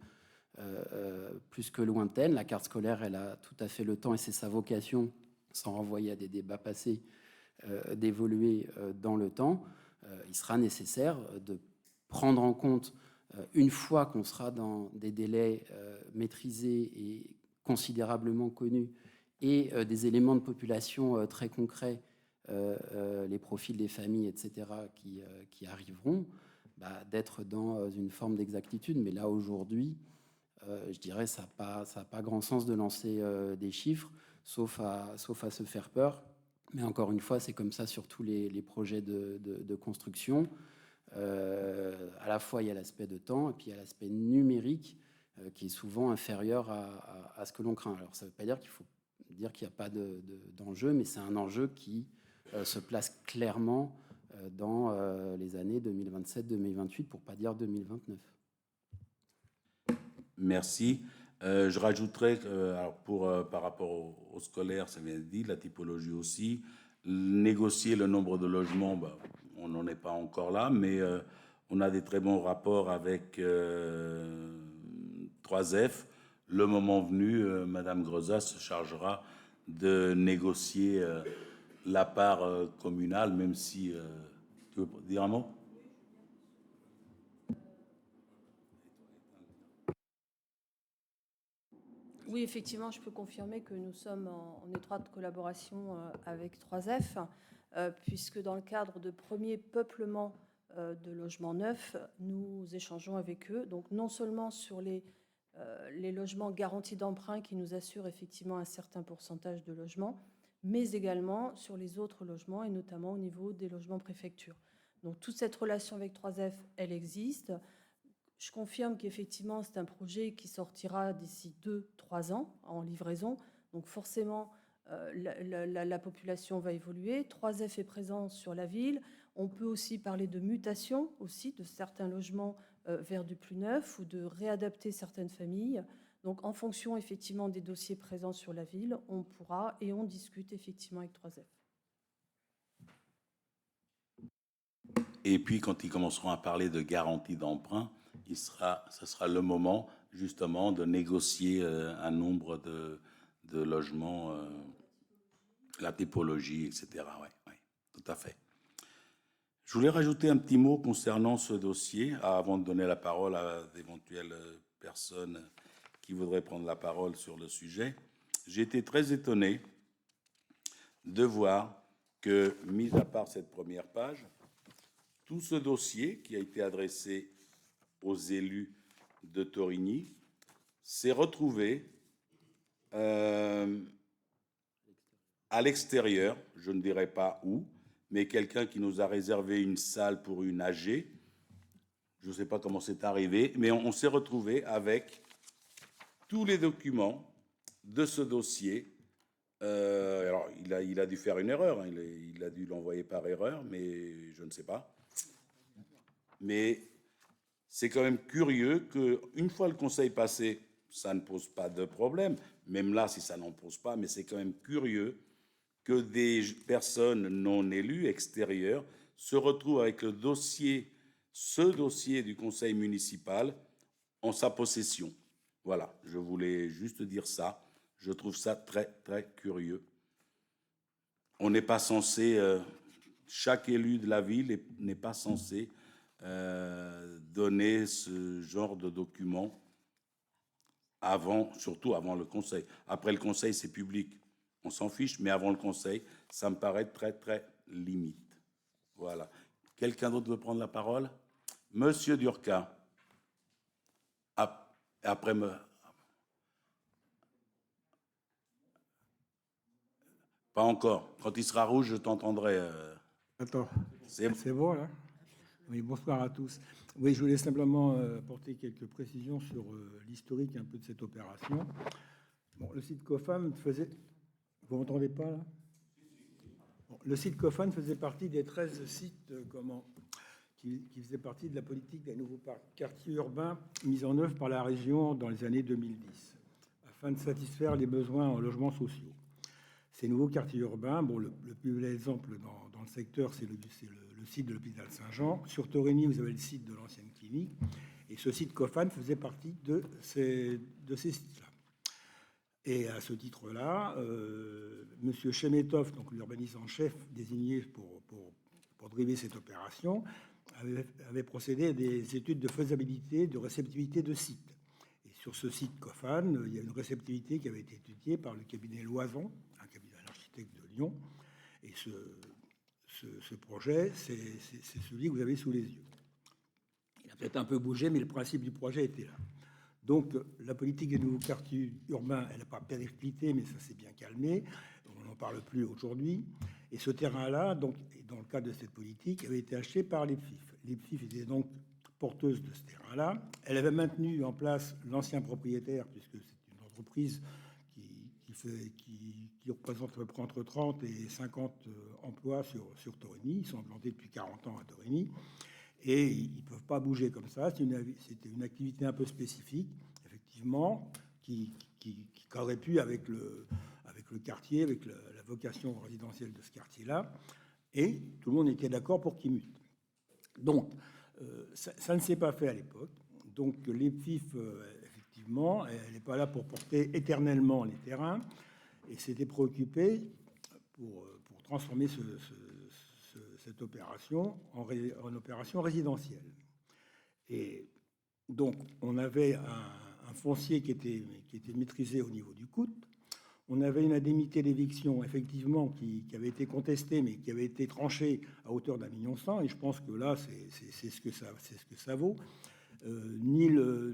plus que lointaines. La carte scolaire, elle a tout à fait le temps, et c'est sa vocation, sans renvoyer à des débats passés, d'évoluer dans le temps. Il sera nécessaire de prendre en compte, une fois qu'on sera dans des délais maîtrisés et considérablement connus, et des éléments de population très concrets, les profils des familles, etc., qui arriveront, d'être dans une forme d'exactitude. Mais là, aujourd'hui, je dirais, ça n'a pas grand sens de lancer des chiffres, sauf à se faire peur. Mais encore une fois, c'est comme ça sur tous les projets de construction. À la fois, il y a l'aspect de temps, et puis il y a l'aspect numérique qui est souvent inférieur à ce que l'on craint. Alors, ça ne veut pas dire qu'il faut dire qu'il n'y a pas d'enjeu, mais c'est un enjeu qui se place clairement dans les années 2027-2028, pour ne pas dire 2029. Merci. Je rajouterais que, par rapport au scolaire, ça vient de dire, la typologie aussi, négocier le nombre de logements, on n'en est pas encore là, mais on a des très bons rapports avec 3F. Le moment venu, Madame Grosat se chargera de négocier la part communale, même si... tu veux dire un mot ? Oui, effectivement, je peux confirmer que nous sommes en étroite collaboration avec 3F, puisque dans le cadre de premiers peuplements de logements neufs, nous échangeons avec eux. Donc non seulement sur les logements garantis d'emprunt qui nous assurent effectivement un certain pourcentage de logements, mais également sur les autres logements, et notamment au niveau des logements préfecture. Donc toute cette relation avec 3F, elle existe. Je confirme qu'effectivement, c'est un projet qui sortira d'ici 2-3 ans en livraison. Donc forcément, la population va évoluer. 3F est présent sur la ville. On peut aussi parler de mutation aussi de certains logements vers du plus neuf, ou de réadapter certaines familles. Donc en fonction effectivement des dossiers présents sur la ville, on pourra et on discute effectivement avec 3F. Et puis, quand ils commenceront à parler de garantie d'emprunt, ce sera le moment, justement, de négocier un nombre de logements, la typologie, etc. Oui, ouais, tout à fait. Je voulais rajouter un petit mot concernant ce dossier, avant de donner la parole à d'éventuelles personnes qui voudraient prendre la parole sur le sujet. J'ai été très étonné de voir que, mis à part cette première page, tout ce dossier qui a été adressé aux élus de Torigny s'est retrouvé à l'extérieur, je ne dirais pas où, mais quelqu'un qui nous a réservé une salle pour une AG. Je ne sais pas comment c'est arrivé, mais on s'est retrouvé avec tous les documents de ce dossier. Alors, il a dû faire une erreur, hein, il a dû l'envoyer par erreur, mais je ne sais pas. Mais c'est quand même curieux qu'une fois le Conseil passé, ça ne pose pas de problème. Même là, si ça n'en pose pas, mais c'est quand même curieux que des personnes non élues, extérieures, se retrouvent avec ce dossier du conseil municipal en sa possession. Voilà, je voulais juste dire ça. Je trouve ça très, très curieux. On n'est pas censé, chaque élu de la ville n'est pas censé donner ce genre de documents surtout avant le conseil. Après le conseil, c'est public. On s'en fiche, mais avant le conseil, ça me paraît très, très limite. Voilà. Quelqu'un d'autre veut prendre la parole? Monsieur Durkheim. Après me... Pas encore. Quand il sera rouge, je t'entendrai. Attends, c'est bon, là? Oui, bonsoir à tous. Oui, je voulais simplement apporter quelques précisions sur l'historique un peu de cette opération. Bon, le site COFAM faisait... Vous m'entendez pas, là? Bon, le site COFAM faisait partie des 13 sites qui faisaient partie de la politique des nouveaux quartiers urbains mis en œuvre par la région dans les années 2010, afin de satisfaire les besoins en logements sociaux. Ces nouveaux quartiers urbains, bon, le plus bel exemple dans le secteur, c'est le site de l'hôpital Saint-Jean. Sur Torigny, vous avez le site de l'ancienne clinique. Et ce site COFAN faisait partie de ces sites-là. Et à ce titre-là, M. Chemetov, donc l'urbaniste en chef désigné pour driver cette opération, avait procédé à des études de faisabilité, de réceptivité de sites. Et sur ce site COFAN, il y a une réceptivité qui avait été étudiée par le cabinet Loison, un cabinet d'architecte de Lyon. Et ce projet, c'est celui que vous avez sous les yeux. Il a peut-être un peu bougé, mais le principe du projet était là. Donc, la politique des nouveaux quartiers urbains, elle n'a pas périclité, mais ça s'est bien calmé. On n'en parle plus aujourd'hui. Et ce terrain-là, donc, dans le cadre de cette politique, avait été acheté par l'EPFIF. L'EPFIF était donc porteuse de ce terrain-là. Elle avait maintenu en place l'ancien propriétaire, puisque c'est une entreprise qui représente à peu près entre 30 et 50 emplois sur Torigny. Ils sont implantés depuis 40 ans à Torigny. Et ils ne peuvent pas bouger comme ça. C'était une activité un peu spécifique, effectivement, qui cadrait plus avec le quartier, avec la vocation résidentielle de ce quartier-là. Et tout le monde était d'accord pour qu'il mute. Donc, ça ne s'est pas fait à l'époque. Donc, l'EPFIF, effectivement, elle n'est pas là pour porter éternellement les terrains. Et s'était préoccupé pour transformer cette opération en opération résidentielle. Et donc, on avait un foncier qui était maîtrisé au niveau du coût. On avait une indemnité d'éviction, effectivement, qui avait été contestée, mais qui avait été tranchée à hauteur d'1,1 million. Et je pense que là, c'est ce que ça vaut. Ni le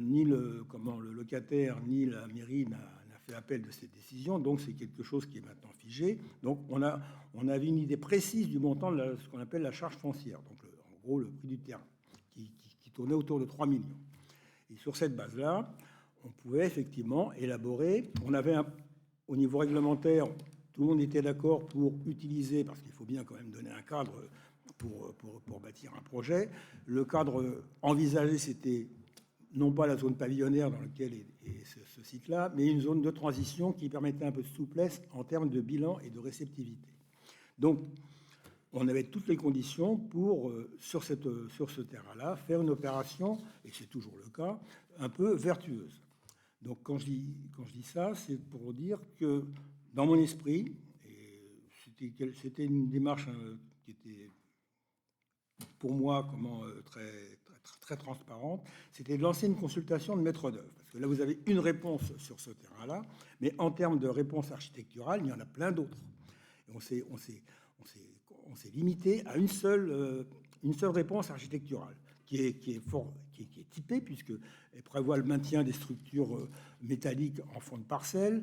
locataire, ni la mairie n'a fait appel de cette décision, donc c'est quelque chose qui est maintenant figé. Donc on avait une idée précise du montant de ce qu'on appelle la charge foncière, donc en gros le prix du terrain, qui tournait autour de 3 millions. Et sur cette base-là, on pouvait effectivement élaborer. On avait au niveau réglementaire, tout le monde était d'accord pour utiliser, parce qu'il faut bien quand même donner un cadre pour bâtir un projet. Le cadre envisagé, c'était non pas la zone pavillonnaire dans laquelle est ce site-là, mais une zone de transition qui permettait un peu de souplesse en termes de bilan et de réceptivité. Donc, on avait toutes les conditions pour, sur ce terrain-là, faire une opération, et c'est toujours le cas, un peu vertueuse. Donc quand je dis ça, c'est pour dire que dans mon esprit, et c'était une démarche qui était pour moi très transparente, c'était de lancer une consultation de maître d'œuvre. Parce que là, vous avez une réponse sur ce terrain-là, mais en termes de réponse architecturale, il y en a plein d'autres. Et on s'est limité à une seule réponse architecturale, qui est typée, puisqu'elle prévoit le maintien des structures métalliques en fond de parcelle.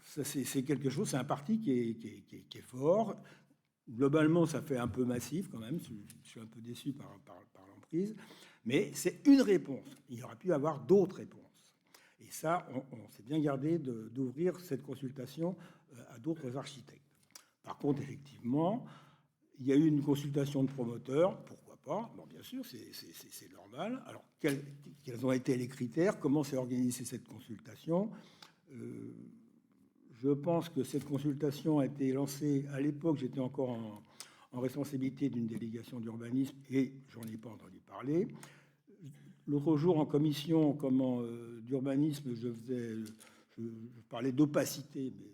C'est quelque chose, c'est un parti qui est fort. Globalement, ça fait un peu massif quand même. Je suis un peu déçu par l'emprise. Mais c'est une réponse. Il y aurait pu y avoir d'autres réponses. Et ça, on s'est bien gardé d'ouvrir cette consultation à d'autres architectes. Par contre, effectivement, il y a eu une consultation de promoteurs. Pourquoi pas? Bon, bien sûr, c'est normal. Alors, quels ont été les critères? Comment s'est organisée cette consultation? Je pense que cette consultation a été lancée à l'époque. J'étais encore en responsabilité d'une délégation d'urbanisme et j'en ai pas entendu parler. L'autre jour, en commission d'urbanisme, je parlais d'opacité, mais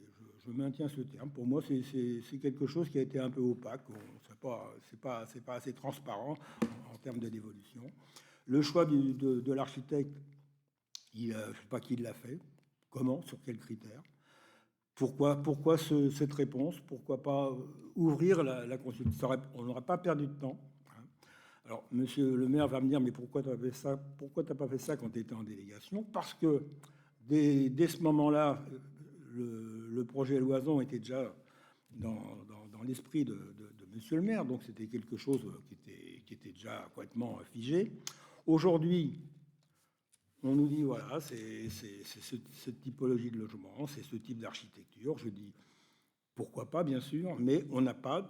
je maintiens ce terme. Pour moi, c'est quelque chose qui a été un peu opaque. C'est pas assez transparent en termes de dévolution. Le choix de l'architecte, je ne sais pas qui l'a fait, comment, sur quels critères. Pourquoi cette réponse? Pourquoi pas ouvrir la consultation? On n'aurait pas perdu de temps. Alors, monsieur le maire va me dire, mais pourquoi tu n'as pas fait ça quand tu étais en délégation? Parce que dès ce moment-là, le projet Loison était déjà dans l'esprit de monsieur le maire, donc c'était quelque chose qui était déjà complètement figé. Aujourd'hui, on nous dit, voilà, c'est cette typologie de logement, c'est ce type d'architecture. Je dis, pourquoi pas, bien sûr, mais on n'a pas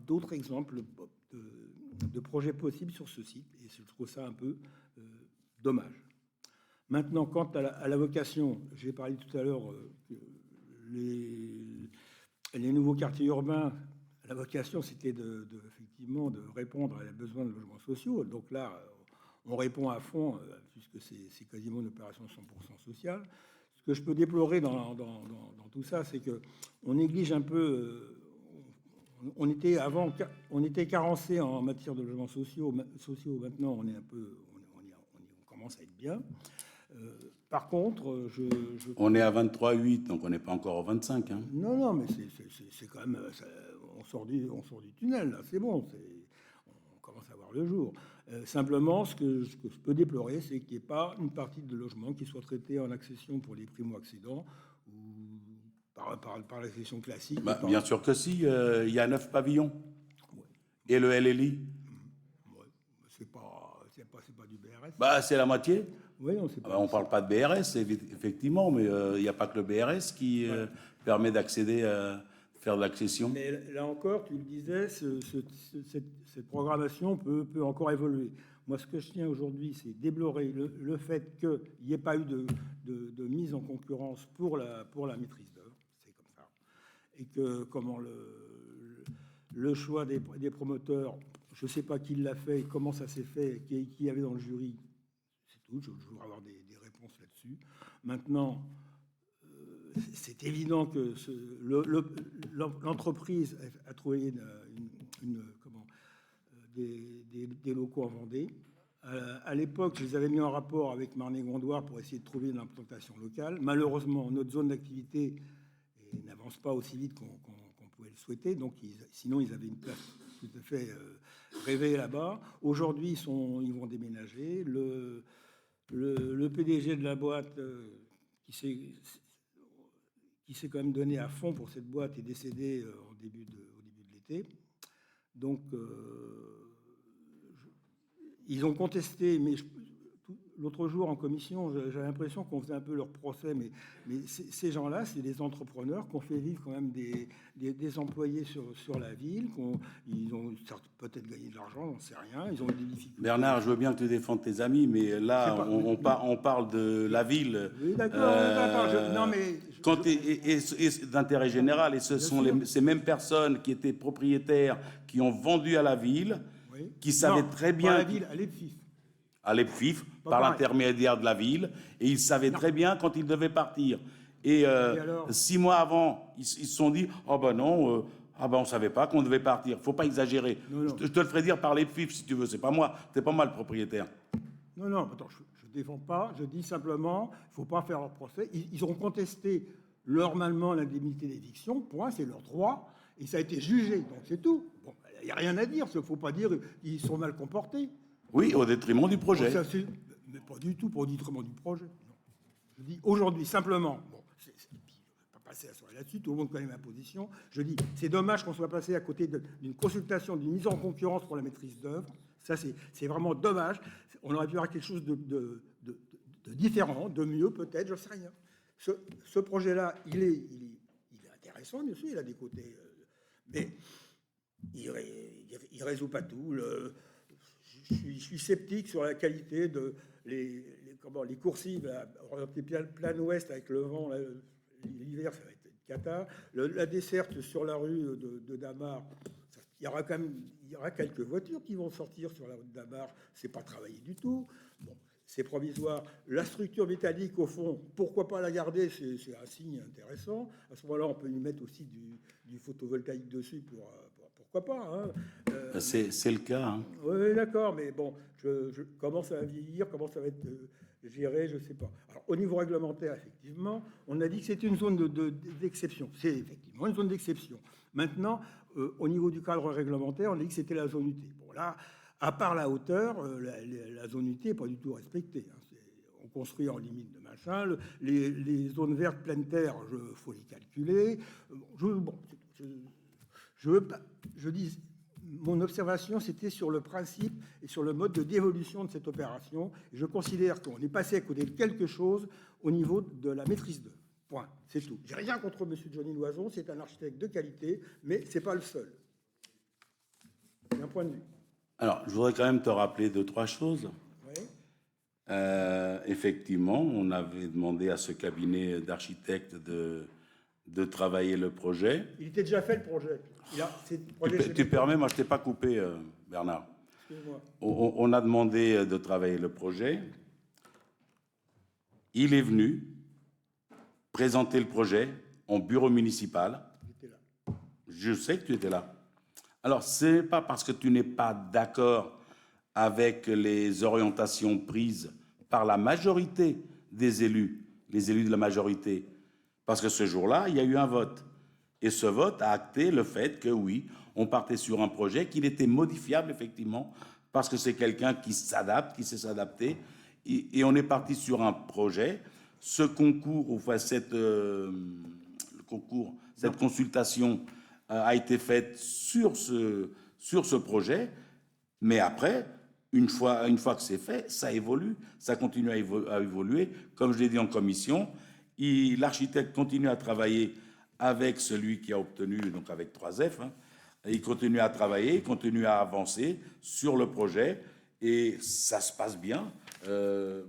d'autres exemples de projets possibles sur ce site. Et je trouve ça un peu dommage. Maintenant, quant à la vocation, j'ai parlé tout à l'heure que les nouveaux quartiers urbains, la vocation, c'était effectivement de répondre à besoins de logements sociaux. Donc là, on répond à fond, puisque c'est quasiment une opération 100% sociale. Ce que je peux déplorer dans tout ça, c'est qu'on néglige un peu. On était carencé en matière de logements sociaux. Maintenant, on commence à être bien. Par contre, on est à 23,8, donc on n'est pas encore au 25. Hein. Non, mais c'est quand même. On sort du tunnel, là, c'est bon. On commence à voir le jour. Simplement, ce que je peux déplorer, c'est qu'il n'y ait pas une partie de logement qui soit traitée en accession pour les primo-accédants ou par l'accession classique. Bien sûr que si, il y a 9 pavillons. Ouais. Et le LLI c'est pas du BRS. C'est la moitié. Oui, on sait pas. On ne parle pas de BRS, effectivement, mais il n'y a pas que le BRS qui permet d'accéder à faire de l'accession. Mais là encore, tu le disais, cette programmation peut encore évoluer. Moi, ce que je tiens aujourd'hui, c'est déplorer le fait qu'il n'y ait pas eu de mise en concurrence pour la maîtrise d'œuvre. C'est comme ça. Et que le choix des promoteurs, je ne sais pas qui l'a fait, comment ça s'est fait, qui y avait dans le jury. C'est tout. Je voudrais avoir des réponses là-dessus. Maintenant, c'est évident que l'entreprise a trouvé des locaux en Vendée. À l'époque, je les avais mis en rapport avec Marnay-Gondoire pour essayer de trouver une implantation locale. Malheureusement, notre zone d'activité n'avance pas aussi vite qu'on pouvait le souhaiter. Donc, sinon, ils avaient une place tout à fait rêvée là-bas. Aujourd'hui, ils vont déménager. Le PDG de la boîte, qui s'est quand même donné à fond pour cette boîte, est décédé au début de l'été. Donc, ils ont contesté, mais l'autre jour en commission, j'avais l'impression qu'on faisait un peu leur procès, mais ces gens-là, c'est des entrepreneurs qui ont fait vivre quand même des employés sur la ville, ils ont peut-être gagné de l'argent, on ne sait rien, ils ont eu des difficultés. Bernard, je veux bien que tu défendes tes amis, mais là, on parle de la ville. Oui, d'accord, non, mais... d'intérêt général, et ce sont ces mêmes personnes qui étaient propriétaires, qui ont vendu à la ville, Oui. qui savaient Non, très pas bien... à la ville, à l'EPFIF. À l'EPFIF, Pas par pareil. l'intermédiaire de la ville, et ils savaient très bien quand ils devaient partir. Et alors 6 mois avant, ils se sont dit « Oh ben non, on ne savait pas qu'on devait partir. » Il ne faut pas exagérer. Non. Je te le ferai dire par l'EPFIF, si tu veux. C'est pas moi le propriétaire. Non, attends, je ne défends pas, je dis simplement, il ne faut pas faire leur procès. Ils ont contesté normalement l'indemnité d'éviction, point, c'est leur droit, et ça a été jugé, donc c'est tout. Bon, il n'y a rien à dire, il ne faut pas dire qu'ils sont mal comportés. Oui, au détriment du projet. Bon, mais pas du tout, pas au détriment du projet. Non. Je dis aujourd'hui, simplement, bon, je ne vais pas passer à soirée là-dessus, tout le monde connaît ma position, je dis, c'est dommage qu'on soit passé à côté d'une consultation, d'une mise en concurrence pour la maîtrise d'œuvre. Ça, c'est vraiment dommage. On aurait pu avoir quelque chose de différent, de mieux peut-être, je ne sais rien. Ce projet-là, il est intéressant, bien sûr, il a des côtés... mais il ne résout pas tout. Je suis sceptique sur la qualité de les coursives orientées plein ouest avec le vent. L'hiver, ça va être une cata. La desserte sur la rue de Damar, il y aura quelques voitures qui vont sortir sur la rue de Damar. C'est pas travaillé du tout. Bon, c'est provisoire. La structure métallique, au fond, pourquoi pas la garder? C'est un signe intéressant. À ce moment-là, on peut y mettre aussi du photovoltaïque dessus pourquoi pas, hein. C'est le cas. Hein. Oui, d'accord, mais bon, je commence à vieillir, comment ça va être géré, je ne sais pas. Alors, au niveau réglementaire, effectivement, on a dit que c'était une zone d'exception. C'est effectivement une zone d'exception. Maintenant, au niveau du cadre réglementaire, on a dit que c'était la zone UT. Bon, là, à part la hauteur, la zone UT n'est pas du tout respectée. Hein. On construit en limite de machin. Les zones vertes pleine terre, il faut les calculer. Je dis, mon observation, c'était sur le principe et sur le mode de dévolution de cette opération. Et je considère qu'on est passé à côté de quelque chose au niveau de la maîtrise d'œuvre. Point. C'est tout. J'ai rien contre M. Johnny Loison, c'est un architecte de qualité, mais c'est pas le seul. C'est un point de vue. Alors, je voudrais quand même te rappeler 2-3 choses. Oui. Effectivement, on avait demandé à ce cabinet d'architectes de travailler le projet. Il était déjà fait, le projet. Tu permets, moi je ne t'ai pas coupé, Bernard. Excusez-moi. On a demandé de travailler le projet. Il est venu présenter le projet en bureau municipal. J'étais là. Je sais que tu étais là. Alors, ce n'est pas parce que tu n'es pas d'accord avec les orientations prises par la majorité des élus, les élus de la majorité, parce que ce jour-là, il y a eu un vote. Et ce vote a acté le fait que, oui, on partait sur un projet qui était modifiable, effectivement, parce que c'est quelqu'un qui s'adapte, qui sait s'adapter. Et on est parti sur un projet. Ce concours, enfin, cette consultation a été faite sur ce projet. Mais après, une fois que c'est fait, ça évolue, ça continue à évoluer. Comme je l'ai dit en commission, l'architecte continue à travailler avec celui qui a obtenu, donc avec 3F, hein. Il continue à travailler, il continue à avancer sur le projet et ça se passe bien. Je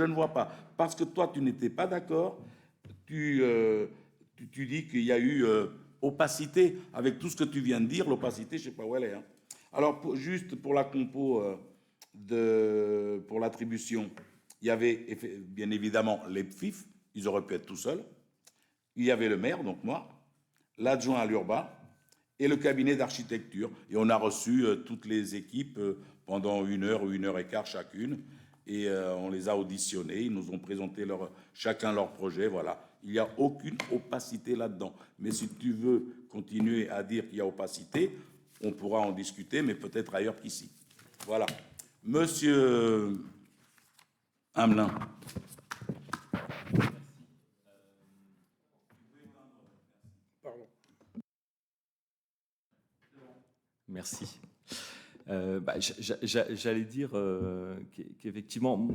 ne vois pas. Parce que toi, tu n'étais pas d'accord, tu dis qu'il y a eu opacité avec tout ce que tu viens de dire. L'opacité, je ne sais pas où elle est. Hein. Alors, juste pour la compo, pour l'attribution, il y avait bien évidemment les PFIF, ils auraient pu être tout seuls. Il y avait le maire, donc moi, l'adjoint à l'urbain et le cabinet d'architecture. Et on a reçu toutes les équipes pendant 1 heure ou 1 heure et quart chacune. Et on les a auditionnés. Ils nous ont présenté chacun leur projet. Voilà. Il n'y a aucune opacité là-dedans. Mais si tu veux continuer à dire qu'il y a opacité, on pourra en discuter, mais peut-être ailleurs qu'ici. Voilà. Monsieur Hamelin. Merci. J'allais dire qu'effectivement,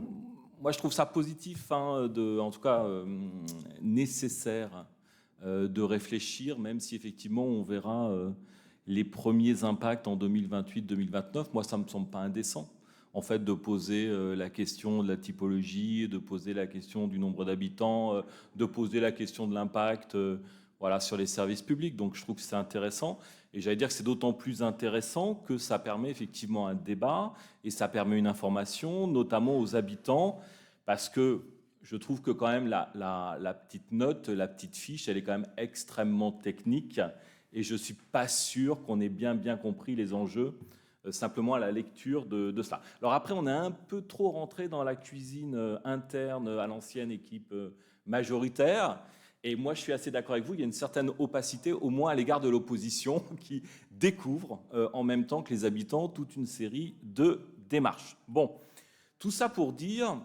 moi je trouve ça positif, hein, en tout cas nécessaire de réfléchir, même si effectivement on verra les premiers impacts en 2028-2029. Moi ça ne me semble pas indécent, en fait, de poser la question de la typologie, de poser la question du nombre d'habitants, de poser la question de l'impact voilà, sur les services publics. Donc je trouve que c'est intéressant. Et j'allais dire que c'est d'autant plus intéressant que ça permet effectivement un débat et ça permet une information, notamment aux habitants, parce que je trouve que quand même la petite note, la petite fiche, elle est quand même extrêmement technique et je ne suis pas sûr qu'on ait bien compris les enjeux simplement à la lecture de cela. Alors après, on est un peu trop rentré dans la cuisine interne à l'ancienne équipe majoritaire. Et moi, je suis assez d'accord avec vous, il y a une certaine opacité, au moins à l'égard de l'opposition, qui découvre en même temps que les habitants toute une série de démarches. Bon, tout ça pour dire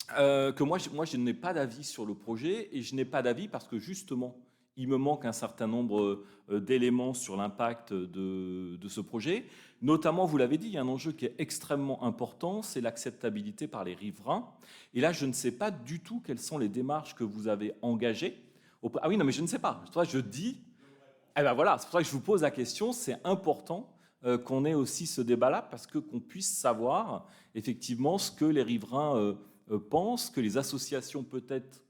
que moi, je n'ai pas d'avis sur le projet, et je n'ai pas d'avis parce que justement, il me manque un certain nombre d'éléments sur l'impact de ce projet. Notamment, vous l'avez dit, il y a un enjeu qui est extrêmement important, c'est l'acceptabilité par les riverains. Et là, je ne sais pas du tout quelles sont les démarches que vous avez engagées. Ah oui, non, mais je ne sais pas. Je dis... Eh ben voilà, c'est pour ça que je vous pose la question. C'est important qu'on ait aussi ce débat-là, parce qu'on puisse savoir effectivement ce que les riverains pensent, que les associations peut-être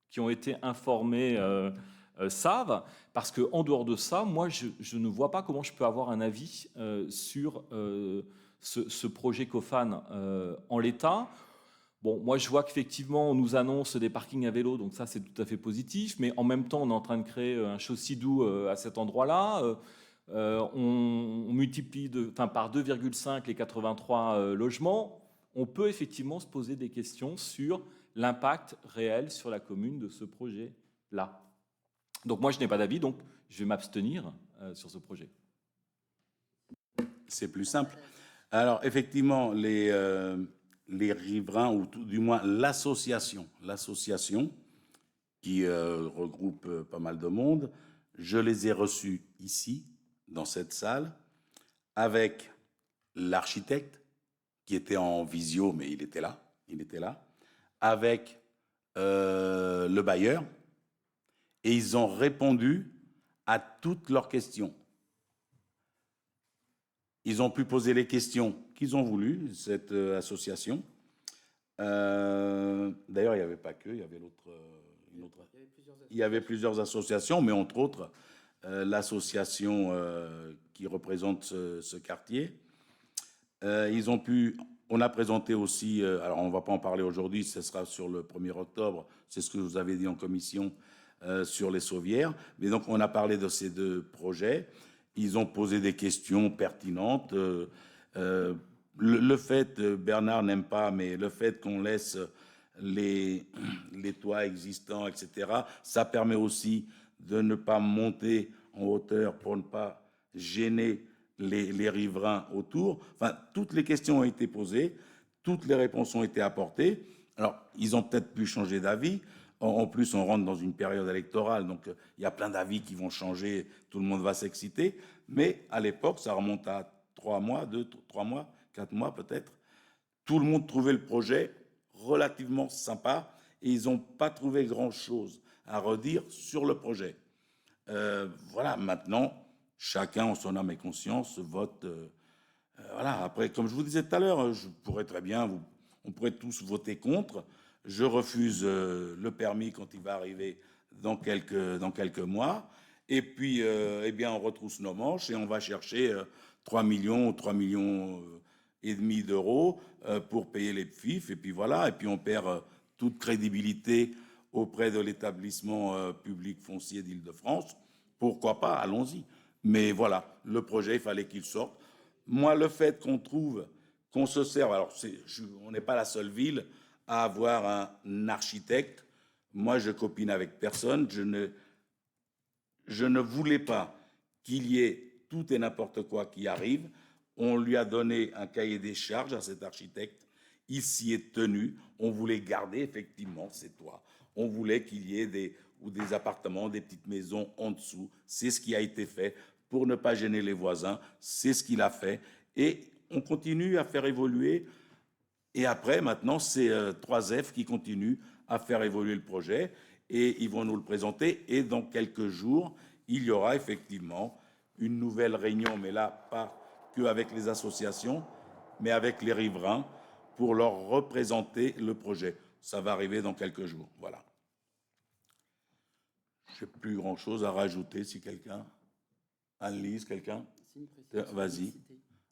qui ont été informées savent, parce qu'en dehors de ça, moi, je ne vois pas comment je peux avoir un avis sur ce projet COFAN en l'état. Bon, moi, je vois qu'effectivement, on nous annonce des parkings à vélo, donc ça, c'est tout à fait positif, mais en même temps, on est en train de créer un chaussée-doux à cet endroit-là. On multiplie par 2,5 les 83 logements. On peut effectivement se poser des questions sur l'impact réel sur la commune de ce projet-là. Donc moi, je n'ai pas d'avis, donc je vais m'abstenir sur ce projet. C'est plus simple. Alors, effectivement, les riverains, ou tout du moins l'association qui regroupe pas mal de monde, je les ai reçus ici, dans cette salle, avec l'architecte, qui était en visio, mais il était là, avec le bailleur, et ils ont répondu à toutes leurs questions. Ils ont pu poser les questions qu'ils ont voulu, cette association. D'ailleurs, il n'y avait pas que, il y avait il y avait plusieurs associations, mais entre autres, l'association qui représente ce quartier. On a présenté aussi, alors on ne va pas en parler aujourd'hui, ce sera sur le 1er octobre, c'est ce que je vous avais dit en commission, sur les Sauvières. Mais donc, on a parlé de ces deux projets. Ils ont posé des questions pertinentes. Le fait, Bernard n'aime pas, mais le fait qu'on laisse les toits existants, etc., ça permet aussi de ne pas monter en hauteur pour ne pas gêner les riverains autour. Enfin, toutes les questions ont été posées, toutes les réponses ont été apportées. Alors, ils ont peut-être pu changer d'avis. En plus, on rentre dans une période électorale, donc il y a plein d'avis qui vont changer, tout le monde va s'exciter. Mais à l'époque, ça remonte à 3 mois, 4 mois peut-être. Tout le monde trouvait le projet relativement sympa et ils n'ont pas trouvé grand-chose à redire sur le projet. Voilà, maintenant, chacun en son âme et conscience vote. Voilà, après, comme je vous disais tout à l'heure, je pourrais très bien, on pourrait tous voter contre. Je refuse le permis quand il va arriver dans quelques mois. Et puis, eh bien, on retrousse nos manches et on va chercher 3 millions ou 3 millions et demi d'euros pour payer les FIF. Et puis voilà, et puis on perd toute crédibilité auprès de l'établissement public foncier d'Île-de-France. Pourquoi pas, allons-y. Mais voilà, le projet, il fallait qu'il sorte. Moi, le fait qu'on se serve, alors on n'est pas la seule ville à avoir un architecte. Moi, je copine avec personne. Je ne voulais pas qu'il y ait tout et n'importe quoi qui arrive. On lui a donné un cahier des charges à cet architecte. Il s'y est tenu. On voulait garder effectivement ces toits. On voulait qu'il y ait des appartements, des petites maisons en dessous. C'est ce qui a été fait pour ne pas gêner les voisins. C'est ce qu'il a fait. Et on continue à faire évoluer. Et après, maintenant, c'est 3F qui continue à faire évoluer le projet. Et ils vont nous le présenter. Et dans quelques jours, il y aura effectivement une nouvelle réunion, mais là, pas qu'avec les associations, mais avec les riverains, pour leur représenter le projet. Ça va arriver dans quelques jours. Voilà. Je n'ai plus grand-chose à rajouter, si quelqu'un... Anne-Lise, quelqu'un? Vas-y.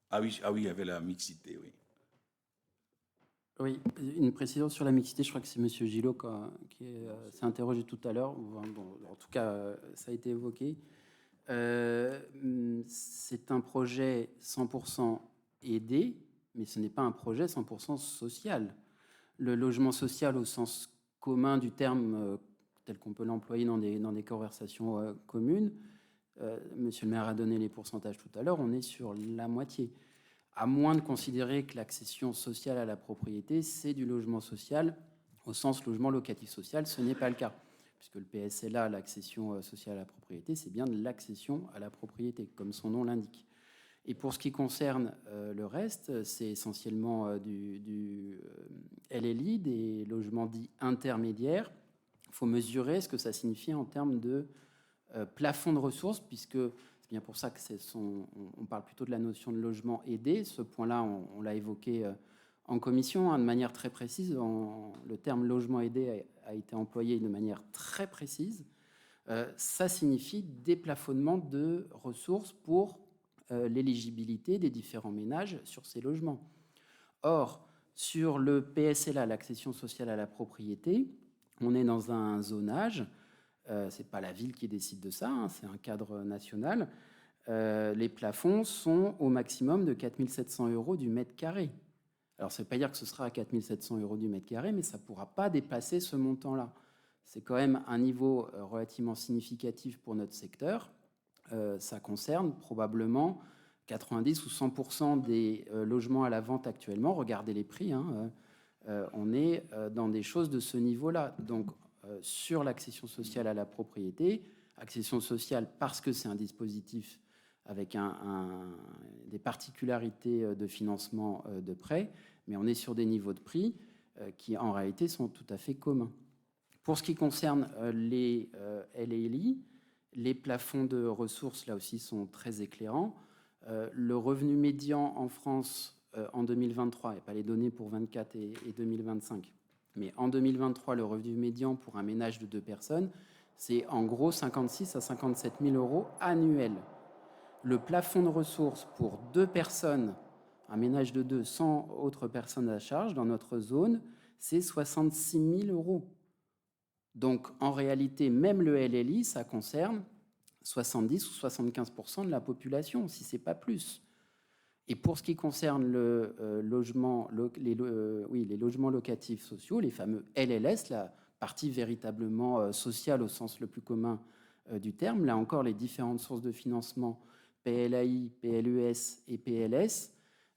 Ah oui, il y avait la mixité, oui. Oui, une précision sur la mixité, je crois que c'est M. Gillot qui s'est interrogé tout à l'heure. Bon, en tout cas, ça a été évoqué. C'est un projet 100% aidé, mais ce n'est pas un projet 100% social. Le logement social au sens commun du terme, tel qu'on peut l'employer dans des conversations communes, Monsieur le maire a donné les pourcentages tout à l'heure, on est sur la moitié. À moins de considérer que l'accession sociale à la propriété, c'est du logement social au sens logement locatif social, ce n'est pas le cas. Puisque le PSLA, l'accession sociale à la propriété, c'est bien de l'accession à la propriété, comme son nom l'indique. Et pour ce qui concerne le reste, c'est essentiellement du LLI, des logements dits intermédiaires. Il faut mesurer ce que ça signifie en termes de plafond de ressources, puisque c'est bien pour ça que on parle plutôt de la notion de logement aidé. Ce point-là, on l'a évoqué en commission de manière très précise. Le terme logement aidé a été employé de manière très précise. Ça signifie déplafonnement de ressources pour l'éligibilité des différents ménages sur ces logements. Or, sur le PSLA, l'accession sociale à la propriété, on est dans un zonage. Ce n'est pas la ville qui décide de ça, c'est un cadre national. Les plafonds sont au maximum de 4 700 € du mètre carré. Alors, ça ne veut pas dire que ce sera à 4 700 € du mètre carré, mais ça ne pourra pas dépasser ce montant-là. C'est quand même un niveau relativement significatif pour notre secteur. Ça concerne probablement 90 ou 100% des logements à la vente actuellement. Regardez les prix, on est dans des choses de ce niveau-là. Donc, sur l'accession sociale à la propriété, accession sociale parce que c'est un dispositif avec des particularités de financement de prêt, mais on est sur des niveaux de prix qui en réalité sont tout à fait communs. Pour ce qui concerne les LLI, les plafonds de ressources là aussi sont très éclairants. Le revenu médian en France en 2023, et pas les données pour 2024 et 2025, mais en 2023, le revenu médian pour un ménage de 2 personnes, c'est en gros 56 à 57 000 € annuels. Le plafond de ressources pour 2 personnes, un ménage de 2 sans autre personne à charge dans notre zone, c'est 66 000 €. Donc en réalité, même le LLI, ça concerne 70 ou 75% de la population, si ce n'est pas plus. Et pour ce qui concerne les logements locatifs sociaux, les fameux LLS, la partie véritablement sociale au sens le plus commun du terme, là encore, les différentes sources de financement, PLAI, PLUS et PLS,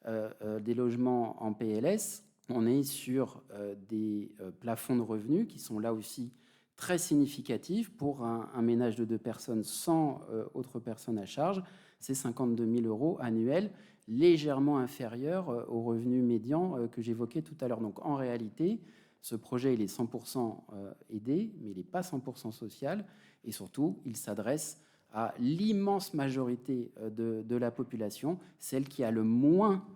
des logements en PLS, on est sur des plafonds de revenus qui sont là aussi très significatifs. Pour un ménage de 2 personnes sans autre personne à charge, c'est 52 000 € annuels, légèrement inférieur au revenu médian que j'évoquais tout à l'heure. Donc en réalité, ce projet il est 100% aidé, mais il n'est pas 100% social, et surtout, il s'adresse à l'immense majorité de la population, celle qui a le moins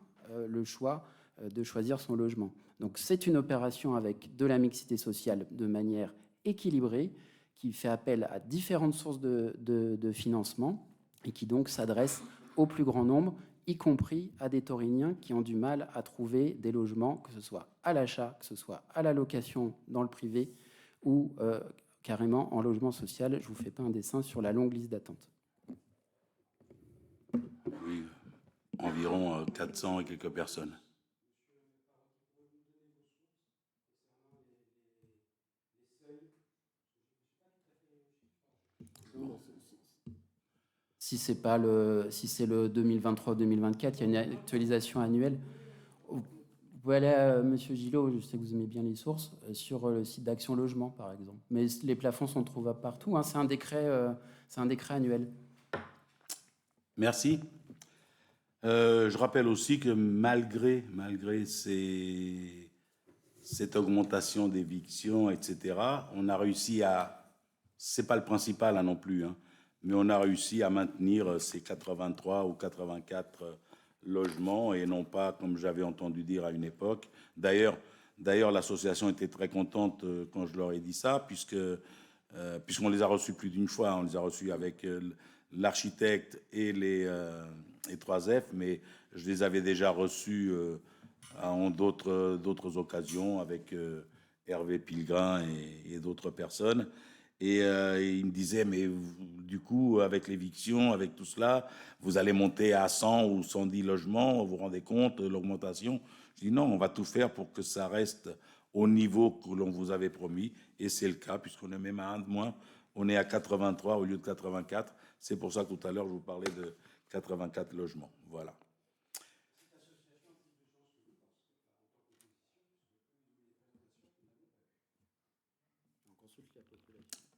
le choix de choisir son logement. Donc c'est une opération avec de la mixité sociale de manière équilibrée, qui fait appel à différentes sources de financement, et qui donc s'adresse au plus grand nombre, y compris à des Tauriniens qui ont du mal à trouver des logements, que ce soit à l'achat, que ce soit à la location dans le privé ou carrément en logement social. Je ne vous fais pas un dessin sur la longue liste d'attente. Oui, environ 400 et quelques personnes. Si c'est le 2023-2024, il y a une actualisation annuelle. Vous pouvez aller, Monsieur Gillot, je sais que vous aimez bien les sources, sur le site d'Action Logement, par exemple. Mais les plafonds sont trouvables partout. C'est un décret annuel. Merci. Je rappelle aussi que malgré cette augmentation d'éviction, etc., on a réussi à, c'est pas le principal non plus, hein, mais on a réussi à maintenir ces 83 ou 84 logements et non pas, comme j'avais entendu dire à une époque. D'ailleurs, l'association était très contente quand je leur ai dit ça, puisqu'on les a reçus plus d'une fois. On les a reçus avec l'architecte et les 3F, mais je les avais déjà reçus en d'autres occasions avec Hervé Pilgrin et d'autres personnes. Et il me disait, mais du coup, avec l'éviction, avec tout cela, vous allez monter à 100 ou 110 logements, vous vous rendez compte de l'augmentation? Je dis non, on va tout faire pour que ça reste au niveau que l'on vous avait promis. Et c'est le cas, puisqu'on est même à un de moins. On est à 83 au lieu de 84. C'est pour ça que tout à l'heure, je vous parlais de 84 logements. Voilà.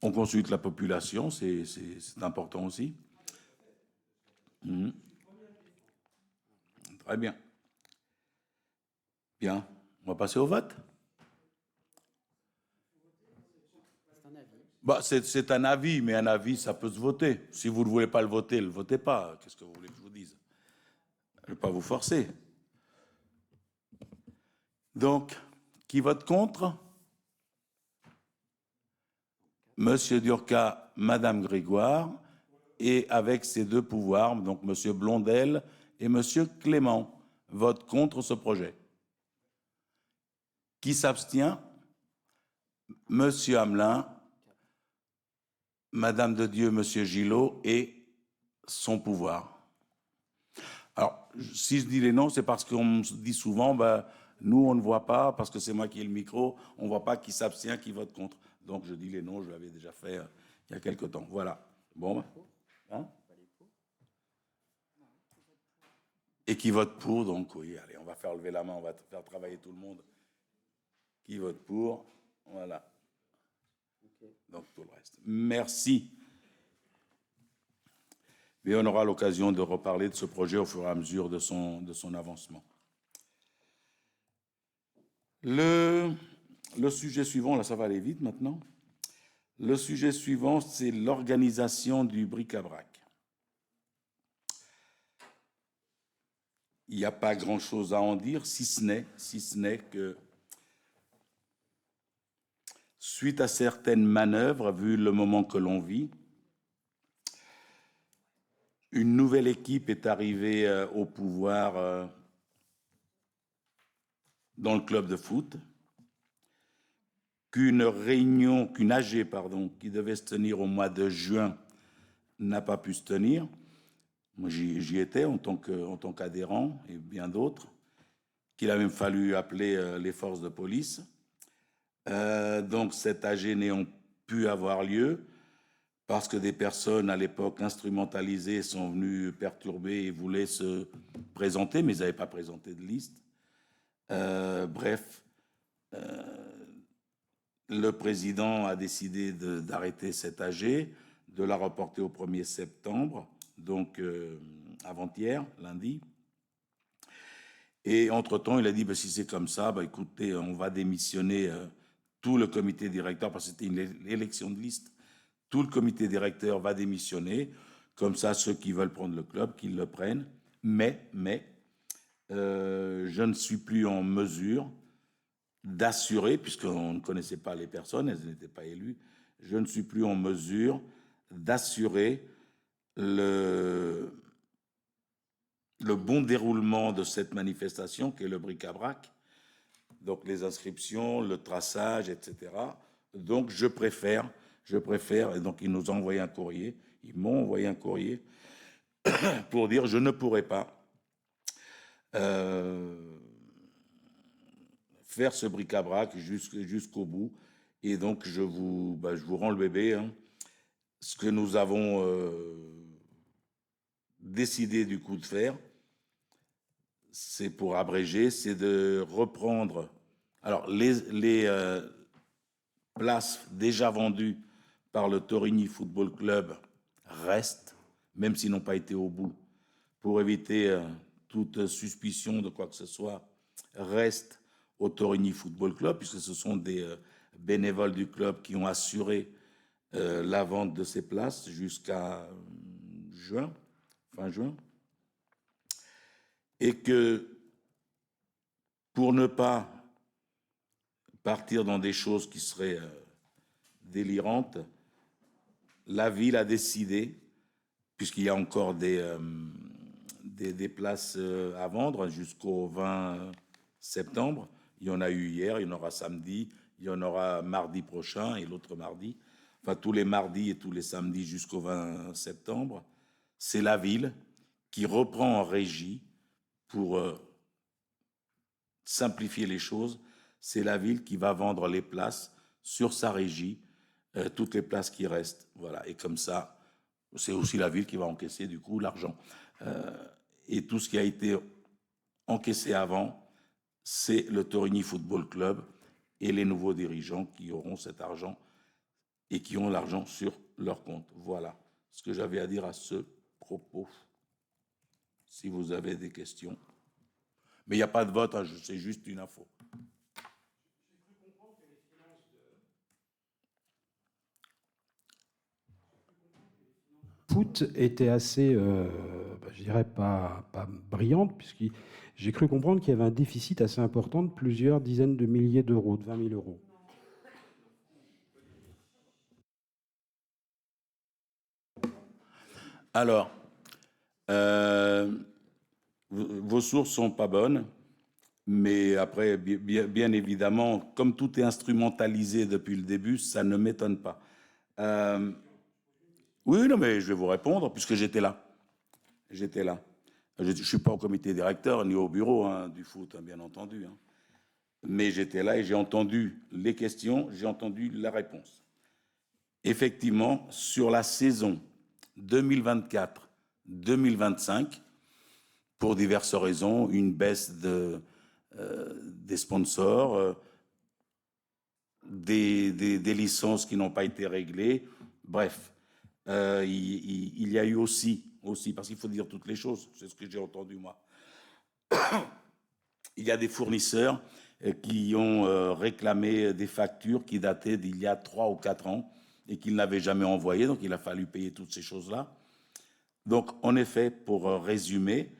On consulte la population, c'est important aussi. Mmh. Très bien. Bien, on va passer au vote. Bah, c'est un avis, mais un avis, ça peut se voter. Si vous ne voulez pas le voter, ne le votez pas. Qu'est-ce que vous voulez que je vous dise? Je ne vais pas vous forcer. Donc, qui vote contre? Monsieur Durca, Madame Grégoire, et avec ces deux pouvoirs, donc Monsieur Blondel et Monsieur Clément, votent contre ce projet. Qui s'abstient? Monsieur Hamelin, Madame de Dieu, Monsieur Gillot et son pouvoir. Alors, si je dis les noms, c'est parce qu'on me dit souvent, nous, on ne voit pas, parce que c'est moi qui ai le micro, on ne voit pas qui s'abstient, qui vote contre. Donc, je dis les noms, je l'avais déjà fait il y a quelque temps. Voilà. Bon. Hein? Et qui vote pour, donc oui, allez, on va faire lever la main, on va faire travailler tout le monde. Qui vote pour? Voilà. Donc, tout le reste. Merci. Mais on aura l'occasion de reparler de ce projet au fur et à mesure de son avancement. Le sujet suivant, là ça va aller vite maintenant. Le sujet suivant, c'est l'organisation du bric-à-brac. Il n'y a pas grand-chose à en dire, si ce n'est que suite à certaines manœuvres, vu le moment que l'on vit, une nouvelle équipe est arrivée au pouvoir dans le club de foot, qu'une AG, qui devait se tenir au mois de juin, n'a pas pu se tenir. Moi, j'y étais en tant qu'adhérent et bien d'autres, qu'il a même fallu appeler les forces de police. Donc, cette AG n'ayant pu avoir lieu, parce que des personnes à l'époque instrumentalisées sont venues perturber et voulaient se présenter, mais ils n'avaient pas présenté de liste. Bref, le président a décidé d'arrêter cette AG, de la reporter au 1er septembre, donc avant-hier, lundi. Et entre-temps, il a dit, si c'est comme ça, écoutez, on va démissionner tout le comité directeur, parce que c'était une élection de liste. Tout le comité directeur va démissionner. Comme ça, ceux qui veulent prendre le club, qu'ils le prennent. Mais je ne suis plus en mesure d'assurer, puisqu'on ne connaissait pas les personnes, elles n'étaient pas élues, je ne suis plus en mesure d'assurer le bon déroulement de cette manifestation qui est le bric-à-brac, donc les inscriptions, le traçage, etc. Donc je préfère, et donc ils nous ont envoyé un courrier, ils m'ont envoyé un courrier pour dire je ne pourrai pas faire ce bric-à-brac jusqu'au bout. Et donc, je vous rends le bébé. Hein. Ce que nous avons décidé du coup de faire, c'est pour abréger, c'est de reprendre... Alors, les places déjà vendues par le Torigny Football Club restent, même s'ils n'ont pas été au bout, pour éviter toute suspicion de quoi que ce soit reste au Torigny Football Club, puisque ce sont des bénévoles du club qui ont assuré la vente de ces places jusqu'à fin juin. Et que pour ne pas partir dans des choses qui seraient délirantes, la ville a décidé, puisqu'il y a encore des places à vendre jusqu'au 20 septembre, il y en a eu hier, il y en aura samedi, il y en aura mardi prochain et l'autre mardi, enfin tous les mardis et tous les samedis jusqu'au 20 septembre, c'est la ville qui reprend en régie pour simplifier les choses, c'est la ville qui va vendre les places sur sa régie, toutes les places qui restent. Voilà. Et comme ça, c'est aussi la ville qui va encaisser du coup l'argent. Et tout ce qui a été encaissé avant, c'est le Torigny Football Club et les nouveaux dirigeants qui auront cet argent et qui ont l'argent sur leur compte. Voilà ce que j'avais à dire à ce propos. Si vous avez des questions. Mais il n'y a pas de vote, hein, c'est juste une info. Foot était assez, je dirais pas brillante, puisque j'ai cru comprendre qu'il y avait un déficit assez important de plusieurs dizaines de milliers d'euros, de 20 000 euros. Alors, vos sources sont pas bonnes, mais après, bien évidemment, comme tout est instrumentalisé depuis le début, ça ne m'étonne pas. Oui, non, mais je vais vous répondre puisque j'étais là. J'étais là. Je ne suis pas au comité directeur ni au bureau du foot, bien entendu. Mais j'étais là et j'ai entendu les questions, j'ai entendu la réponse. Effectivement, sur la saison 2024-2025, pour diverses raisons, une baisse des sponsors, des licences qui n'ont pas été réglées, bref. Il y a eu aussi, parce qu'il faut dire toutes les choses, c'est ce que j'ai entendu moi, il y a des fournisseurs qui ont réclamé des factures qui dataient d'il y a 3 ou 4 ans et qu'ils n'avaient jamais envoyées, donc il a fallu payer toutes ces choses-là. Donc, en effet, pour résumer,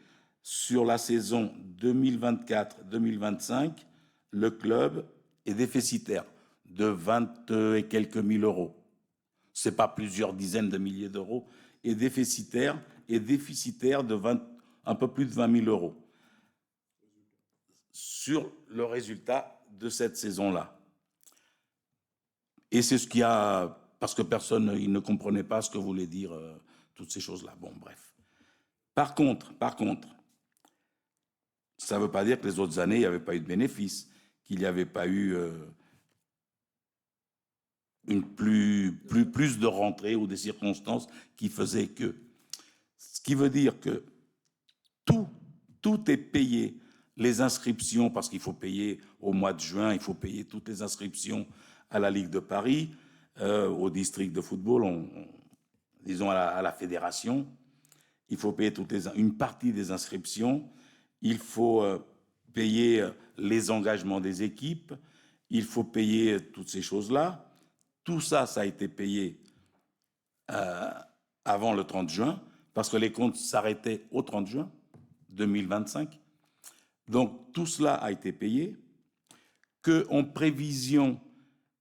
sur la saison 2024-2025, le club est déficitaire de 20 et quelques mille euros. Ce n'est pas plusieurs dizaines de milliers d'euros, est déficitaire de un peu plus de 20 000 euros sur le résultat de cette saison-là. Et c'est ce qui a... Parce que personne il ne comprenait pas ce que voulaient dire toutes ces choses-là. Bon, bref. Par contre, ça ne veut pas dire que les autres années, il n'y avait pas eu de bénéfices, qu'il n'y avait pas eu... plus de rentrées ou des circonstances qui faisaient que. Ce qui veut dire que tout est payé. Les inscriptions, parce qu'il faut payer au mois de juin, il faut payer toutes les inscriptions à la Ligue de Paris, au district de football, disons à la fédération. Il faut payer une partie des inscriptions. Il faut payer les engagements des équipes. Il faut payer toutes ces choses-là. Tout ça, ça a été payé avant le 30 juin, parce que les comptes s'arrêtaient au 30 juin 2025. Donc, tout cela a été payé, qu'en prévision,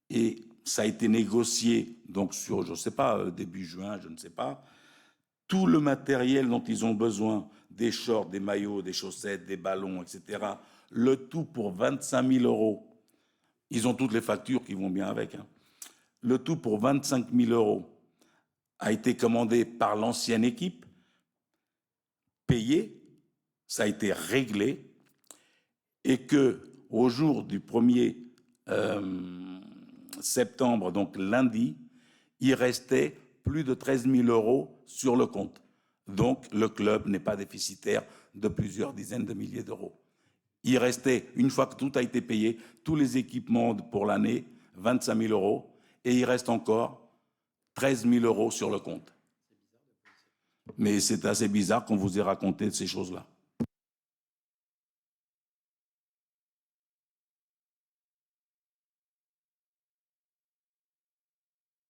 et ça a été négocié, donc sur, je ne sais pas, début juin, je ne sais pas, tout le matériel dont ils ont besoin, des shorts, des maillots, des chaussettes, des ballons, etc., le tout pour 25 000 euros. Ils ont toutes les factures qui vont bien avec, Le tout pour 25 000 euros a été commandé par l'ancienne équipe, payé, ça a été réglé, et qu'au jour du 1er septembre, donc lundi, il restait plus de 13 000 euros sur le compte. Donc le club n'est pas déficitaire de plusieurs dizaines de milliers d'euros. Il restait, une fois que tout a été payé, tous les équipements pour l'année, 25 000 euros, et il reste encore 13 000 euros sur le compte. Mais c'est assez bizarre qu'on vous ait raconté ces choses-là.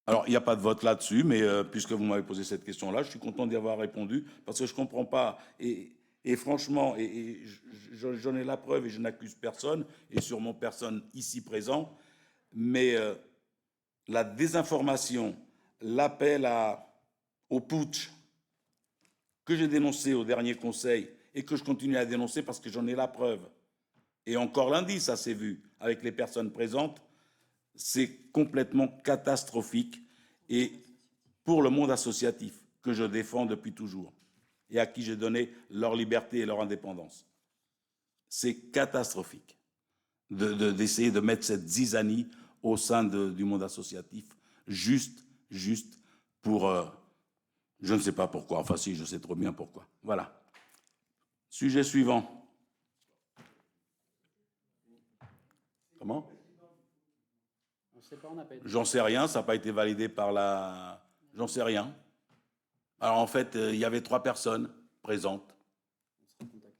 Alors, il n'y a pas de vote là-dessus, mais puisque vous m'avez posé cette question-là, je suis content d'y avoir répondu, parce que je ne comprends pas. Et franchement, j'en ai la preuve et je n'accuse personne, et sûrement personne ici présent, mais la désinformation, l'appel au putsch que j'ai dénoncé au dernier conseil et que je continue à dénoncer parce que j'en ai la preuve. Et encore lundi, ça s'est vu avec les personnes présentes, c'est complètement catastrophique et pour le monde associatif que je défends depuis toujours et à qui j'ai donné leur liberté et leur indépendance. C'est catastrophique d'essayer de mettre cette zizanie au sein du monde associatif, juste pour... je ne sais pas pourquoi, enfin si, je sais trop bien pourquoi. Voilà. Sujet suivant. Comment ? J'en sais rien, ça n'a pas été validé par la... J'en sais rien. Alors en fait, il y avait 3 personnes présentes.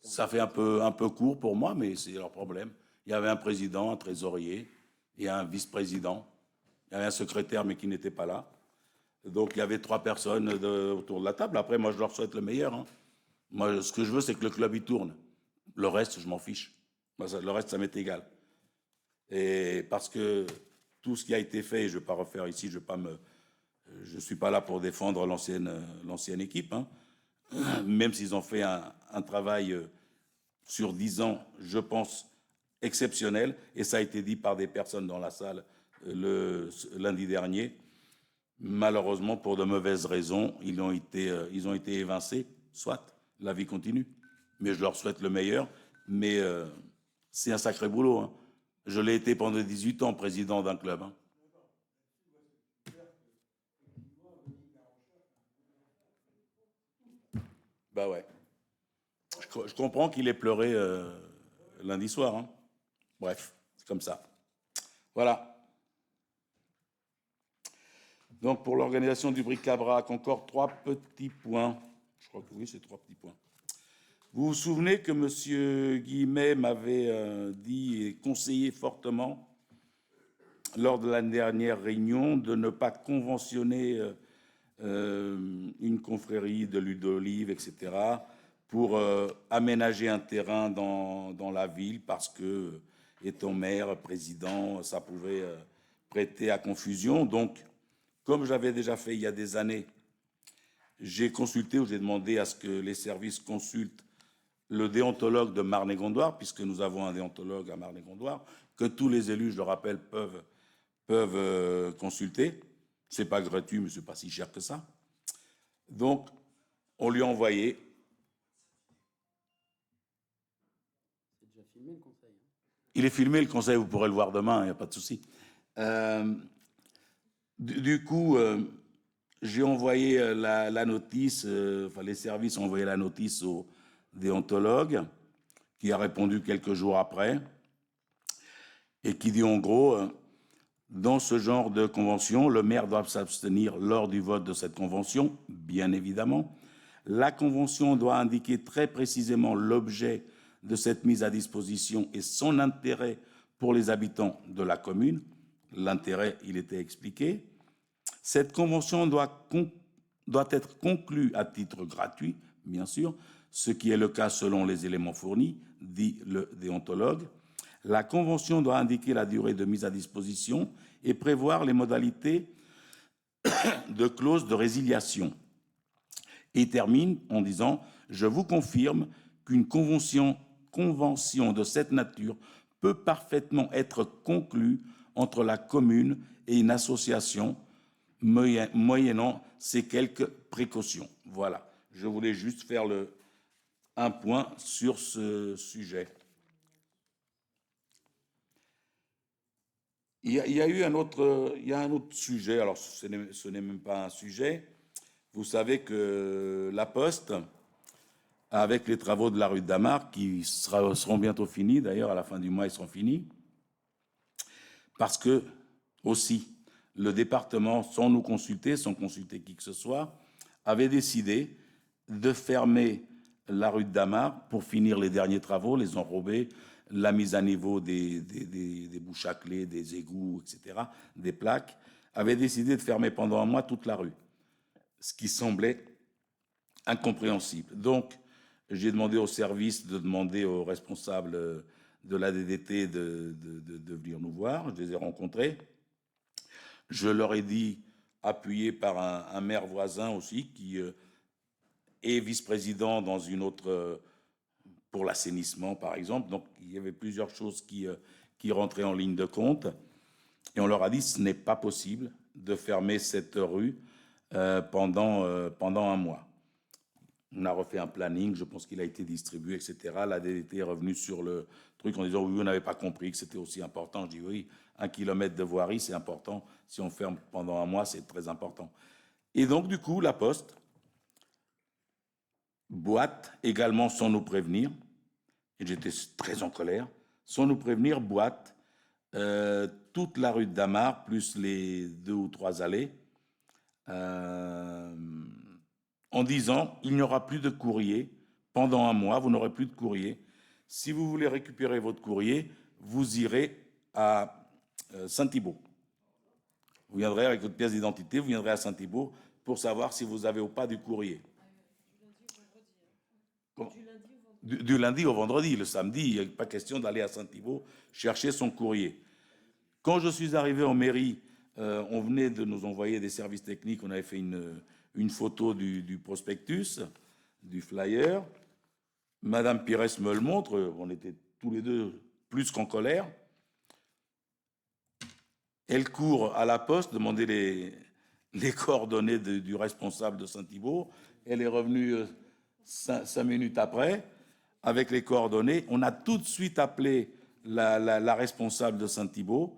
Ça fait un peu court pour moi, mais c'est leur problème. Il y avait un président, un trésorier et un vice-président. Il y avait un secrétaire, mais qui n'était pas là. Donc il y avait 3 personnes autour de la table. Après, moi, je leur souhaite le meilleur. Hein. Moi, ce que je veux, c'est que le club y tourne. Le reste, je m'en fiche. Moi, le reste, ça m'est égal. Et parce que tout ce qui a été fait, je ne vais pas refaire ici, je ne suis pas là pour défendre l'ancienne équipe, hein. Même s'ils ont fait un travail sur 10 ans, je pense, exceptionnel, et ça a été dit par des personnes dans la salle lundi dernier. Malheureusement, pour de mauvaises raisons, ils ont été évincés, soit, la vie continue. Mais je leur souhaite le meilleur, mais c'est un sacré boulot, hein. Je l'ai été pendant 18 ans, président d'un club. Hein. Bah ouais. Je comprends qu'il ait pleuré lundi soir. Hein. Bref, c'est comme ça. Voilà. Donc, pour l'organisation du bric-à-brac, encore 3 petits points. Je crois que oui, c'est 3 petits points. Vous vous souvenez que M. Guillemet m'avait dit et conseillé fortement, lors de la dernière réunion, de ne pas conventionner une confrérie de l'huile d'olive, etc., pour aménager un terrain dans la ville, parce que, étant maire, président, ça pouvait prêter à confusion. Donc, comme j'avais déjà fait il y a des années, j'ai consulté ou j'ai demandé à ce que les services consultent le déontologue de Marne-et-Gondoire, puisque nous avons un déontologue à Marne-et-Gondoire, que tous les élus, je le rappelle, peuvent consulter. Ce n'est pas gratuit, mais ce n'est pas si cher que ça. Donc, on lui a envoyé. C'est déjà filmé le conseil. Il est filmé le conseil, vous pourrez le voir demain, il n'y a pas de souci. Du coup, j'ai envoyé la notice, enfin les services ont envoyé la notice au déontologue, qui a répondu quelques jours après, et qui dit en gros, dans ce genre de convention, le maire doit s'abstenir lors du vote de cette convention, bien évidemment. La convention doit indiquer très précisément l'objet de cette mise à disposition et son intérêt pour les habitants de la commune. L'intérêt, il était expliqué. Cette convention doit être conclue à titre gratuit, bien sûr, ce qui est le cas selon les éléments fournis, dit le déontologue. La convention doit indiquer la durée de mise à disposition et prévoir les modalités de clause de résiliation. Et termine en disant « Je vous confirme qu'une convention de cette nature peut parfaitement être conclue entre la commune et une association, moyennant ces quelques précautions. » Voilà, je voulais juste faire un point sur ce sujet. Il y a un autre sujet, alors ce n'est même pas un sujet. Vous savez que la Poste, avec les travaux de la rue de Damar, qui seront bientôt finis, d'ailleurs à la fin du mois ils seront finis, parce que aussi le département, sans nous consulter, sans consulter qui que ce soit, avait décidé de fermer la rue de Damar pour finir les derniers travaux, les enrobés, la mise à niveau des bouches à clés, des égouts, etc., des plaques, avait décidé de fermer pendant un mois toute la rue, ce qui semblait incompréhensible. Donc, j'ai demandé au service de demander aux responsables de la DDT de venir nous voir. Je les ai rencontrés. Je leur ai dit, appuyé par un maire voisin aussi, qui est vice-président dans une autre, pour l'assainissement par exemple. Donc il y avait plusieurs choses qui rentraient en ligne de compte. Et on leur a dit, ce n'est pas possible de fermer cette rue pendant un mois. On a refait un planning, je pense qu'il a été distribué, etc. La DDT est revenue sur le truc en disant, oui, on n'avait pas compris que c'était aussi important. Je dis, oui, 1 kilomètre de voirie, c'est important. Si on ferme pendant un mois, c'est très important. Et donc, du coup, la Poste boîte également sans nous prévenir, et j'étais très en colère, sans nous prévenir, boîte toute la rue de Damar, plus les 2 ou 3 allées, en disant, il n'y aura plus de courrier pendant un mois, vous n'aurez plus de courrier. Si vous voulez récupérer votre courrier, vous irez à Saint-Thibault. Vous viendrez avec votre pièce d'identité, vous viendrez à Saint-Thibault pour savoir si vous avez ou pas du courrier. Du lundi au vendredi. Le samedi, il n'y a pas question d'aller à Saint-Thibault chercher son courrier. Quand je suis arrivé en mairie, on venait de nous envoyer des services techniques, on avait fait une photo du prospectus, du flyer. Madame Pires me le montre, on était tous les deux plus qu'en colère. Elle court à la poste, demander les coordonnées du responsable de Saint-Thibault. Elle est revenue 5 minutes après avec les coordonnées. On a tout de suite appelé la responsable de Saint-Thibault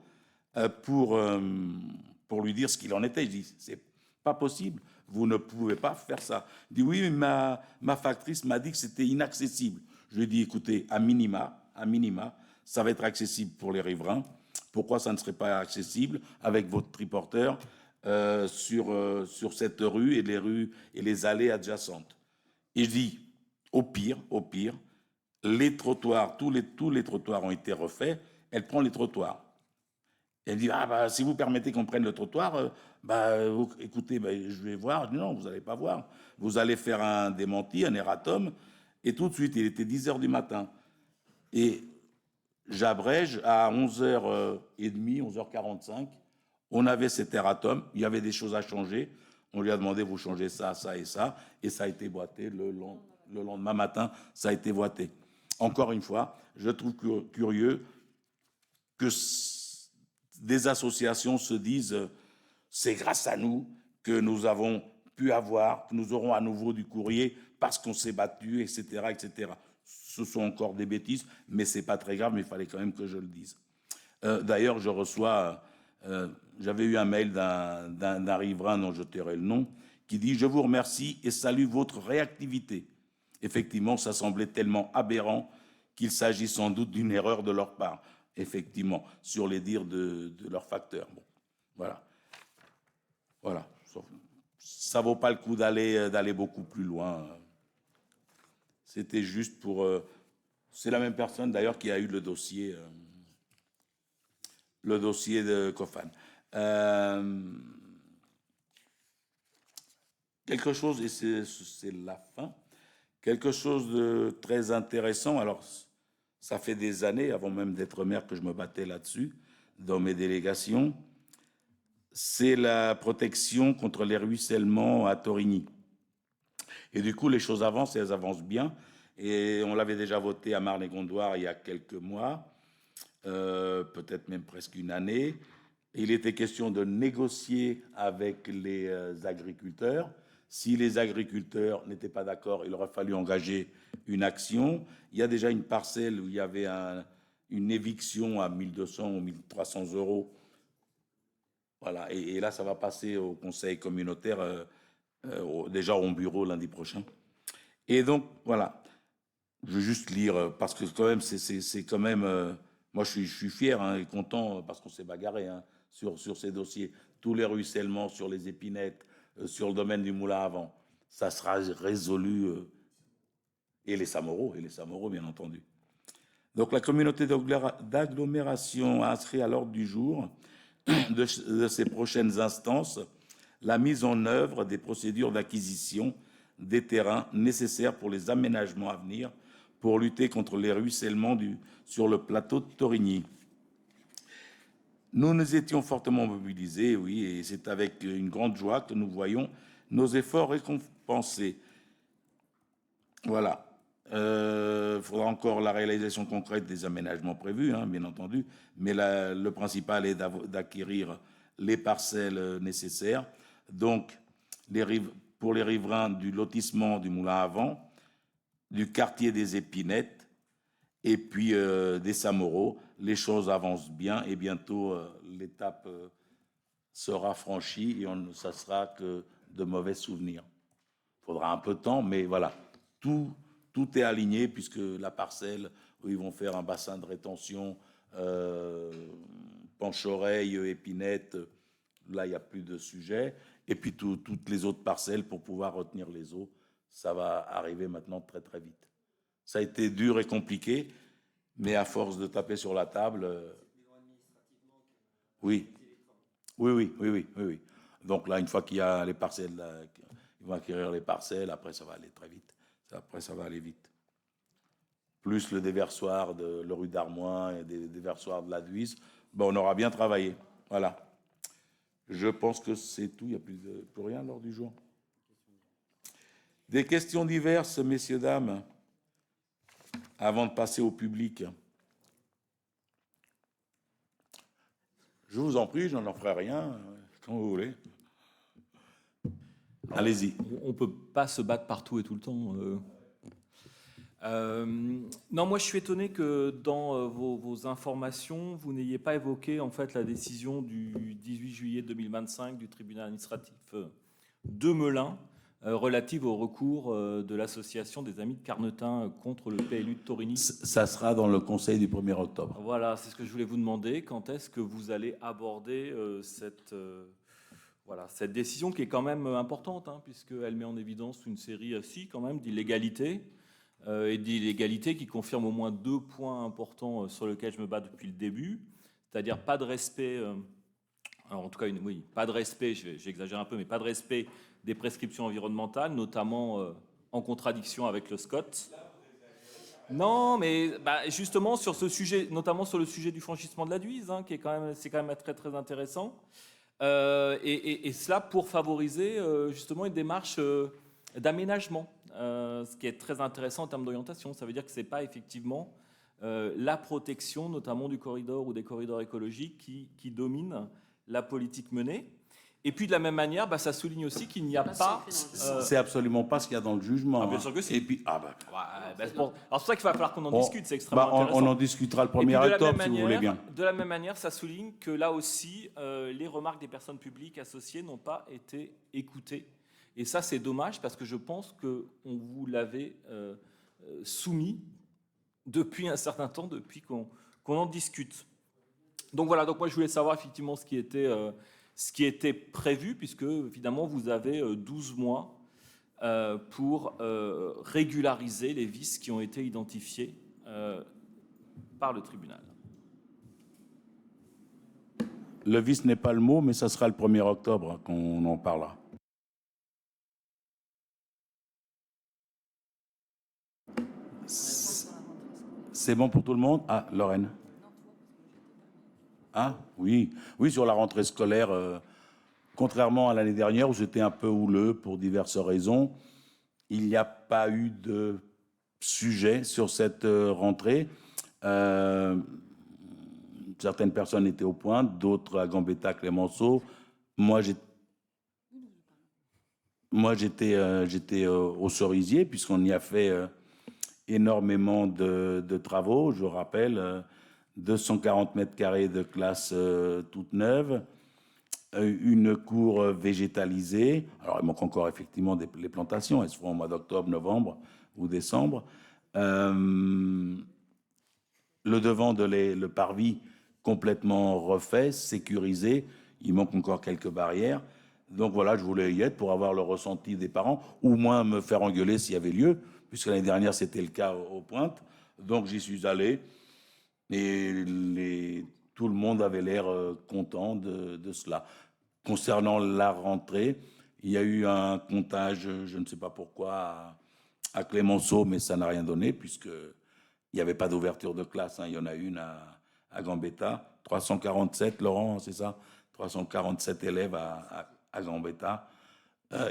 pour lui dire ce qu'il en était. Je dis, c'est pas possible, vous ne pouvez pas faire ça. Il dit, oui, mais ma factrice m'a dit que c'était inaccessible. Je lui ai dit, écoutez, à minima, ça va être accessible pour les riverains. Pourquoi ça ne serait pas accessible avec votre triporteur sur cette rue et les rues et les allées adjacentes? Et je dis, au pire, les trottoirs, tous les trottoirs ont été refaits, elle prend les trottoirs. Elle dit, si vous permettez qu'on prenne le trottoir, écoutez, je vais voir. Je dis, non, vous n'allez pas voir. Vous allez faire un démenti, un erratum. Et tout de suite, il était 10h du matin. Et j'abrège, à 11h30, 11h45, on avait cet erratum, il y avait des choses à changer. On lui a demandé, vous changez ça, ça et ça. Et ça a été boîté le lendemain matin, ça a été boîté. Encore une fois, je trouve curieux que des associations se disent c'est grâce à nous que nous avons pu avoir, que nous aurons à nouveau du courrier parce qu'on s'est battu, etc., etc. Ce sont encore des bêtises, mais c'est pas très grave, mais il fallait quand même que je le dise. D'ailleurs, je reçois, j'avais eu un mail d'un riverain dont je tairai le nom, qui dit « Je vous remercie et salue votre réactivité ». Effectivement, ça semblait tellement aberrant qu'il s'agit sans doute d'une erreur de leur part. Effectivement, sur les dires de leur facteur. Bon, voilà. Ça ne vaut pas le coup d'aller beaucoup plus loin. C'était juste pour... c'est la même personne, d'ailleurs, qui a eu le dossier de Cofan. Quelque chose, et c'est la fin, quelque chose de très intéressant. Alors, ça fait des années, avant même d'être maire, que je me battais là-dessus, dans mes délégations. C'est la protection contre les ruissellements à Torigny. Et du coup, les choses avancent et elles avancent bien. Et on l'avait déjà voté à Marne-et-Gondoire il y a quelques mois, peut-être même presque une année. Il était question de négocier avec les agriculteurs. Si les agriculteurs n'étaient pas d'accord, il aurait fallu engager une action. Il y a déjà une parcelle où il y avait une éviction à 1 200 ou 1 300 euros. Voilà. Et là, ça va passer au conseil communautaire, déjà au bureau lundi prochain. Et donc, voilà. Je veux juste lire, parce que quand même, c'est quand même... moi, je suis fier et content parce qu'on s'est bagarré sur ces dossiers. Tous les ruissellements sur les épinettes, sur le domaine du moulin à vent, ça sera résolu. Et les Samoreaux, bien entendu. Donc, la communauté d'agglomération a inscrit à l'ordre du jour de ces prochaines instances la mise en œuvre des procédures d'acquisition des terrains nécessaires pour les aménagements à venir pour lutter contre les ruissellements sur le plateau de Torigny. Nous nous étions fortement mobilisés, oui, et c'est avec une grande joie que nous voyons nos efforts récompensés. Voilà. Il faudra encore la réalisation concrète des aménagements prévus, hein, bien entendu, mais le principal est d'acquérir les parcelles nécessaires. Donc, pour les riverains du lotissement du Moulin à Vent, du quartier des Épinettes et puis des Samoreaux, les choses avancent bien et bientôt l'étape sera franchie et ça sera que de mauvais souvenirs. Il faudra un peu de temps, mais voilà, tout est aligné puisque la parcelle où ils vont faire un bassin de rétention, Panche-Oreille, Épinette, là il n'y a plus de sujet. Et puis toutes les autres parcelles pour pouvoir retenir les eaux, ça va arriver maintenant très très vite. Ça a été dur et compliqué, mais à force de taper sur la table, oui. Donc là, une fois qu'il y a les parcelles, là, ils vont acquérir les parcelles, après ça va aller très vite. Après ça va aller vite. Plus le déversoir de la rue d'Armoin et des déversoirs de la Duise, ben, on aura bien travaillé. Voilà. Je pense que c'est tout. Il n'y a plus rien lors du jour. Des questions diverses, messieurs, dames, avant de passer au public. Je vous en prie, je n'en ferai rien, quand vous voulez. Allez-y. On ne peut pas se battre partout et tout le temps. Non, moi je suis étonné que dans vos informations, vous n'ayez pas évoqué en fait la décision du 18 juillet 2025 du tribunal administratif de Melun relative au recours de l'association des Amis de Carnetin contre le PLU de Torigny. Ça sera dans le conseil du 1er octobre. Voilà, c'est ce que je voulais vous demander. Quand est-ce que vous allez aborder cette décision qui est quand même importante, hein, puisqu'elle met en évidence une série quand même d'illégalités. Et d'illégalité qui confirme au moins 2 points importants sur lesquels je me bats depuis le début, c'est-à-dire pas de respect, alors en tout cas, pas de respect, j'exagère un peu, mais pas de respect des prescriptions environnementales, notamment en contradiction avec le SCOT. Non, mais justement sur ce sujet, notamment sur le sujet du franchissement de la Duise, hein, c'est quand même très très intéressant, et cela pour favoriser justement une démarche d'aménagement. Ce qui est très intéressant en termes d'orientation. Ça veut dire que ce n'est pas effectivement la protection, notamment du corridor ou des corridors écologiques, qui domine la politique menée. Et puis de la même manière, ça souligne aussi qu'il n'y a pas... C'est absolument pas ce qu'il y a dans le jugement. Bien sûr que si. Et puis, c'est pour ça qu'il va falloir qu'on en discute, c'est extrêmement intéressant. On en discutera le 1er octobre, si vous voulez bien. De la même manière, ça souligne que là aussi, les remarques des personnes publiques associées n'ont pas été écoutées. Et ça, c'est dommage parce que je pense qu'on vous l'avait soumis depuis un certain temps, depuis qu'on en discute. Donc voilà, donc moi je voulais savoir effectivement ce qui était prévu, puisque évidemment vous avez 12 mois pour régulariser les vices qui ont été identifiés par le tribunal. Le vice n'est pas le mot, mais ça sera le 1er octobre qu'on en parlera. C'est bon pour tout le monde? Ah, Lorraine. Ah, oui, sur la rentrée scolaire, contrairement à l'année dernière où c'était un peu houleux pour diverses raisons, il n'y a pas eu de sujet sur cette rentrée. Certaines personnes étaient au point, d'autres à Gambetta, Clémenceau. Moi, j'étais au Cerisier, puisqu'on y a fait énormément de travaux. Je rappelle, 240 mètres carrés de classe toute neuve, une cour végétalisée. Alors, il manque encore effectivement les plantations. Elles se feront au mois d'octobre, novembre ou décembre. Le devant le parvis complètement refait, sécurisé. Il manque encore quelques barrières. Donc voilà, je voulais y être pour avoir le ressenti des parents, ou moins me faire engueuler s'il y avait lieu, puisque l'année dernière, c'était le cas aux Pointes. Donc j'y suis allé. Et tout le monde avait l'air content de cela. Concernant la rentrée, il y a eu un comptage, je ne sais pas pourquoi, à Clémenceau, mais ça n'a rien donné, puisqu'il n'y avait pas d'ouverture de classe. Hein. Il y en a une à Gambetta. 347, Laurent, c'est ça? 347 élèves à Gambetta.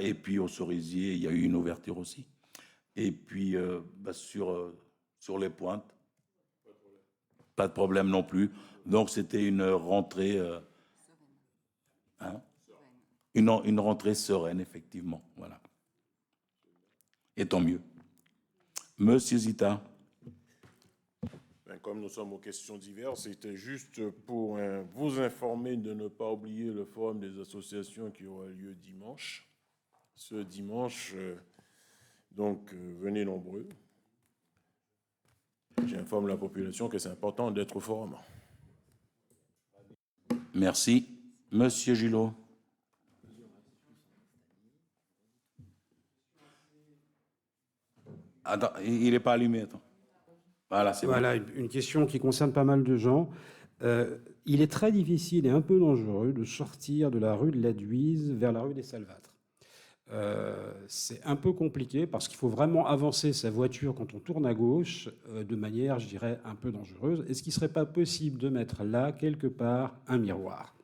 Et puis au Cerisier, il y a eu une ouverture aussi. Et puis sur les Pointes, pas de problème non plus. Donc c'était une rentrée, une rentrée sereine, effectivement. Voilà. Et tant mieux. Monsieur Zita. Comme nous sommes aux questions diverses, c'était juste pour vous informer de ne pas oublier le forum des associations qui aura lieu dimanche. Ce dimanche, donc venez nombreux. J'informe la population que c'est important d'être au forum. Merci. Monsieur Gillot. Attends, il n'est pas allumé, attends. Voilà, c'est voilà, bon. une question qui concerne pas mal de gens. Il est très difficile et un peu dangereux de sortir de la rue de l'Aduise vers la rue des Salvâtres. C'est un peu compliqué parce qu'il faut vraiment avancer sa voiture quand on tourne à gauche de manière, je dirais, un peu dangereuse. Est-ce qu'il ne serait pas possible de mettre là, quelque part, un miroir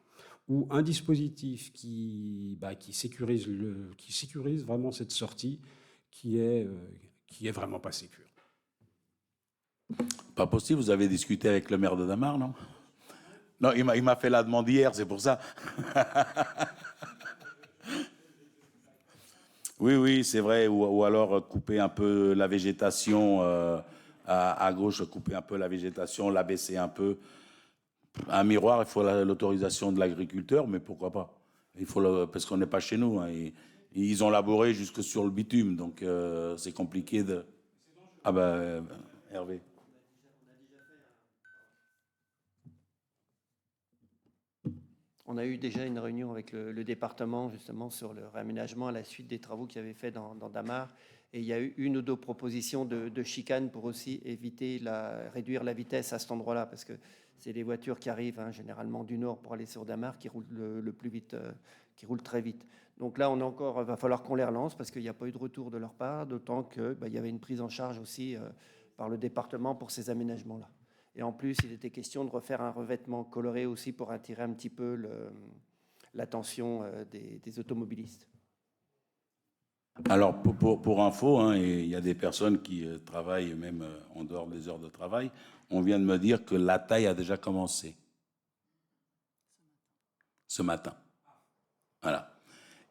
ou un dispositif qui sécurise vraiment cette sortie qui est vraiment pas sécure? Pas possible, vous avez discuté avec le maire de Damar, non? Non, il m'a fait la demande hier, c'est pour ça. Oui, c'est vrai, ou alors couper un peu la végétation à gauche, couper un peu la végétation, la baisser un peu. Un miroir, il faut l'autorisation de l'agriculteur, mais pourquoi pas? Parce qu'on n'est pas chez nous. Hein, ils ont labouré jusque sur le bitume, donc c'est compliqué de... Ah ben, Hervé. On a eu déjà une réunion avec le département justement sur le réaménagement à la suite des travaux qu'il avait fait dans Damar. Et il y a eu une ou deux propositions de chicane pour aussi éviter réduire la vitesse à cet endroit-là, parce que c'est les voitures qui arrivent généralement du nord pour aller sur Damar qui roulent le plus vite, qui roulent très vite. Donc là, va falloir qu'on les relance parce qu'il n'y a pas eu de retour de leur part, d'autant qu'il y avait une prise en charge aussi par le département pour ces aménagements-là. Et en plus, il était question de refaire un revêtement coloré aussi pour attirer un petit peu l'attention des automobilistes. Alors, pour info, hein, il y a des personnes qui travaillent même en dehors des heures de travail. On vient de me dire que la taille a déjà commencé. Ce matin. Voilà.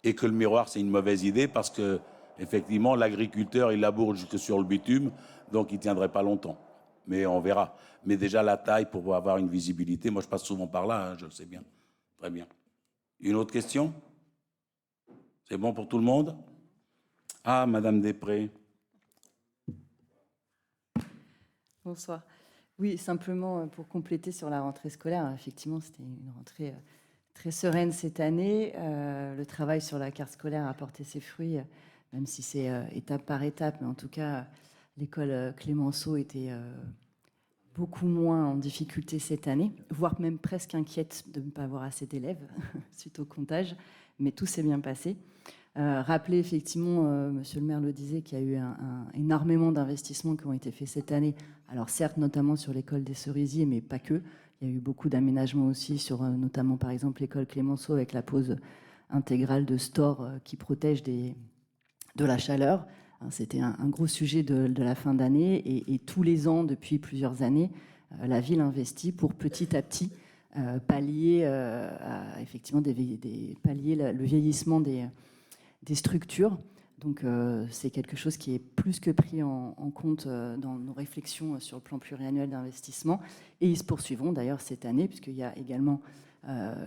Et que le miroir, c'est une mauvaise idée parce que, effectivement, l'agriculteur, il laboure jusque sur le bitume, donc il ne tiendrait pas longtemps. Mais on verra. Mais déjà, la taille, pour avoir une visibilité, moi, je passe souvent par là, hein, je le sais bien. Très bien. Une autre question? C'est bon pour tout le monde? Ah, Madame Després. Bonsoir. Oui, simplement pour compléter sur la rentrée scolaire, effectivement, c'était une rentrée très sereine cette année. Le travail sur la carte scolaire a porté ses fruits, même si c'est étape par étape, mais en tout cas, l'école Clémenceau était beaucoup moins en difficulté cette année, voire même presque inquiète de ne pas avoir assez d'élèves suite au comptage, mais tout s'est bien passé. Rappeler effectivement, monsieur le maire le disait, qu'il y a eu énormément d'investissements qui ont été faits cette année. Alors certes, notamment sur l'école des Cerisiers, mais pas que. Il y a eu beaucoup d'aménagements aussi sur notamment par exemple l'école Clémenceau avec la pose intégrale de stores qui protège de la chaleur. C'était un gros sujet de la fin d'année et tous les ans, depuis plusieurs années, la ville investit pour petit à petit pallier effectivement pallier le vieillissement des structures. Donc c'est quelque chose qui est plus que pris en compte dans nos réflexions sur le plan pluriannuel d'investissement. Et ils se poursuivront d'ailleurs cette année, puisqu'il y a également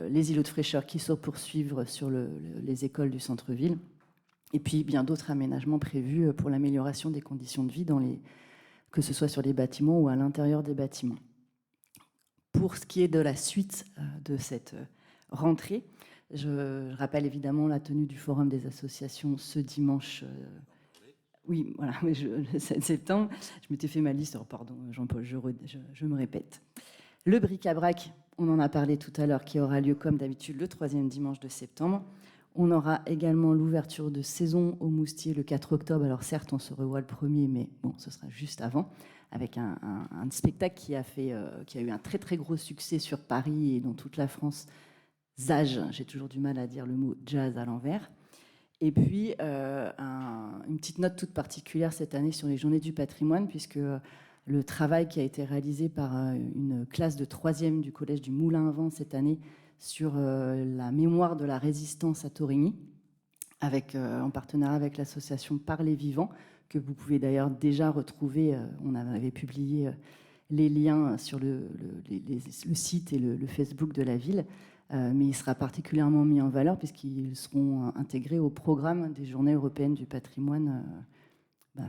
les îlots de fraîcheur qui se poursuivent sur les écoles du centre-ville. Et puis bien d'autres aménagements prévus pour l'amélioration des conditions de vie, que ce soit sur les bâtiments ou à l'intérieur des bâtiments. Pour ce qui est de la suite de cette rentrée, je rappelle évidemment la tenue du Forum des associations ce dimanche. Oui, voilà, le 7 septembre. Je m'étais fait ma liste, pardon Jean-Paul, je me répète. Le bric-à-brac, on en a parlé tout à l'heure, qui aura lieu comme d'habitude le 3e dimanche de septembre. On aura également l'ouverture de saison au Moustier le 4 octobre. Alors certes, on se revoit le 1er, mais bon, ce sera juste avant, avec un spectacle qui a eu un très très gros succès sur Paris et dans toute la France. Zage, j'ai toujours du mal à dire le mot jazz à l'envers. Et puis, une petite note toute particulière cette année sur les Journées du patrimoine, puisque le travail qui a été réalisé par une classe de 3e du Collège du Moulin à Vent cette année sur la mémoire de la résistance à Torigny, en partenariat avec l'association Parler Vivant, que vous pouvez d'ailleurs déjà retrouver. On avait publié les liens sur le site et le Facebook de la ville. Mais il sera particulièrement mis en valeur puisqu'ils seront intégrés au programme des Journées européennes du patrimoine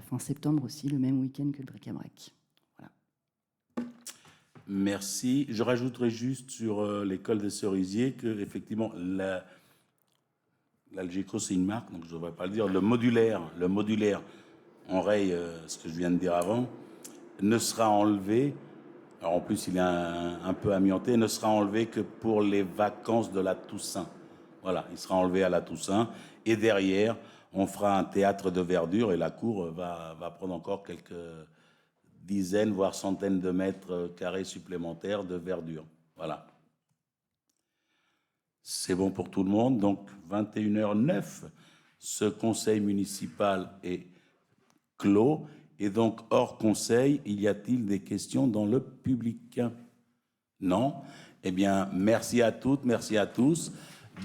fin septembre aussi, le même week-end que le bric-à-brac. Voilà. Merci. Je rajouterai juste sur l'école des cerisiers que effectivement l'Algeco c'est une marque, donc je ne devrais pas le dire. Le modulaire, on raye ce que je viens de dire avant, ne sera enlevé. Alors en plus, il est un peu amianté, ne sera enlevé que pour les vacances de la Toussaint. Voilà, il sera enlevé à la Toussaint. Et derrière, on fera un théâtre de verdure et la cour va prendre encore quelques dizaines, voire centaines de mètres carrés supplémentaires de verdure. Voilà. C'est bon pour tout le monde. Donc, 21h09, ce conseil municipal est clos. Et donc, hors conseil, y a-t-il des questions dans le public? Non? Eh bien, merci à toutes, merci à tous.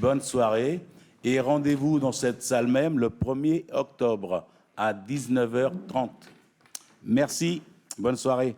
Bonne soirée. Et rendez-vous dans cette salle même le 1er octobre à 19h30. Merci. Bonne soirée.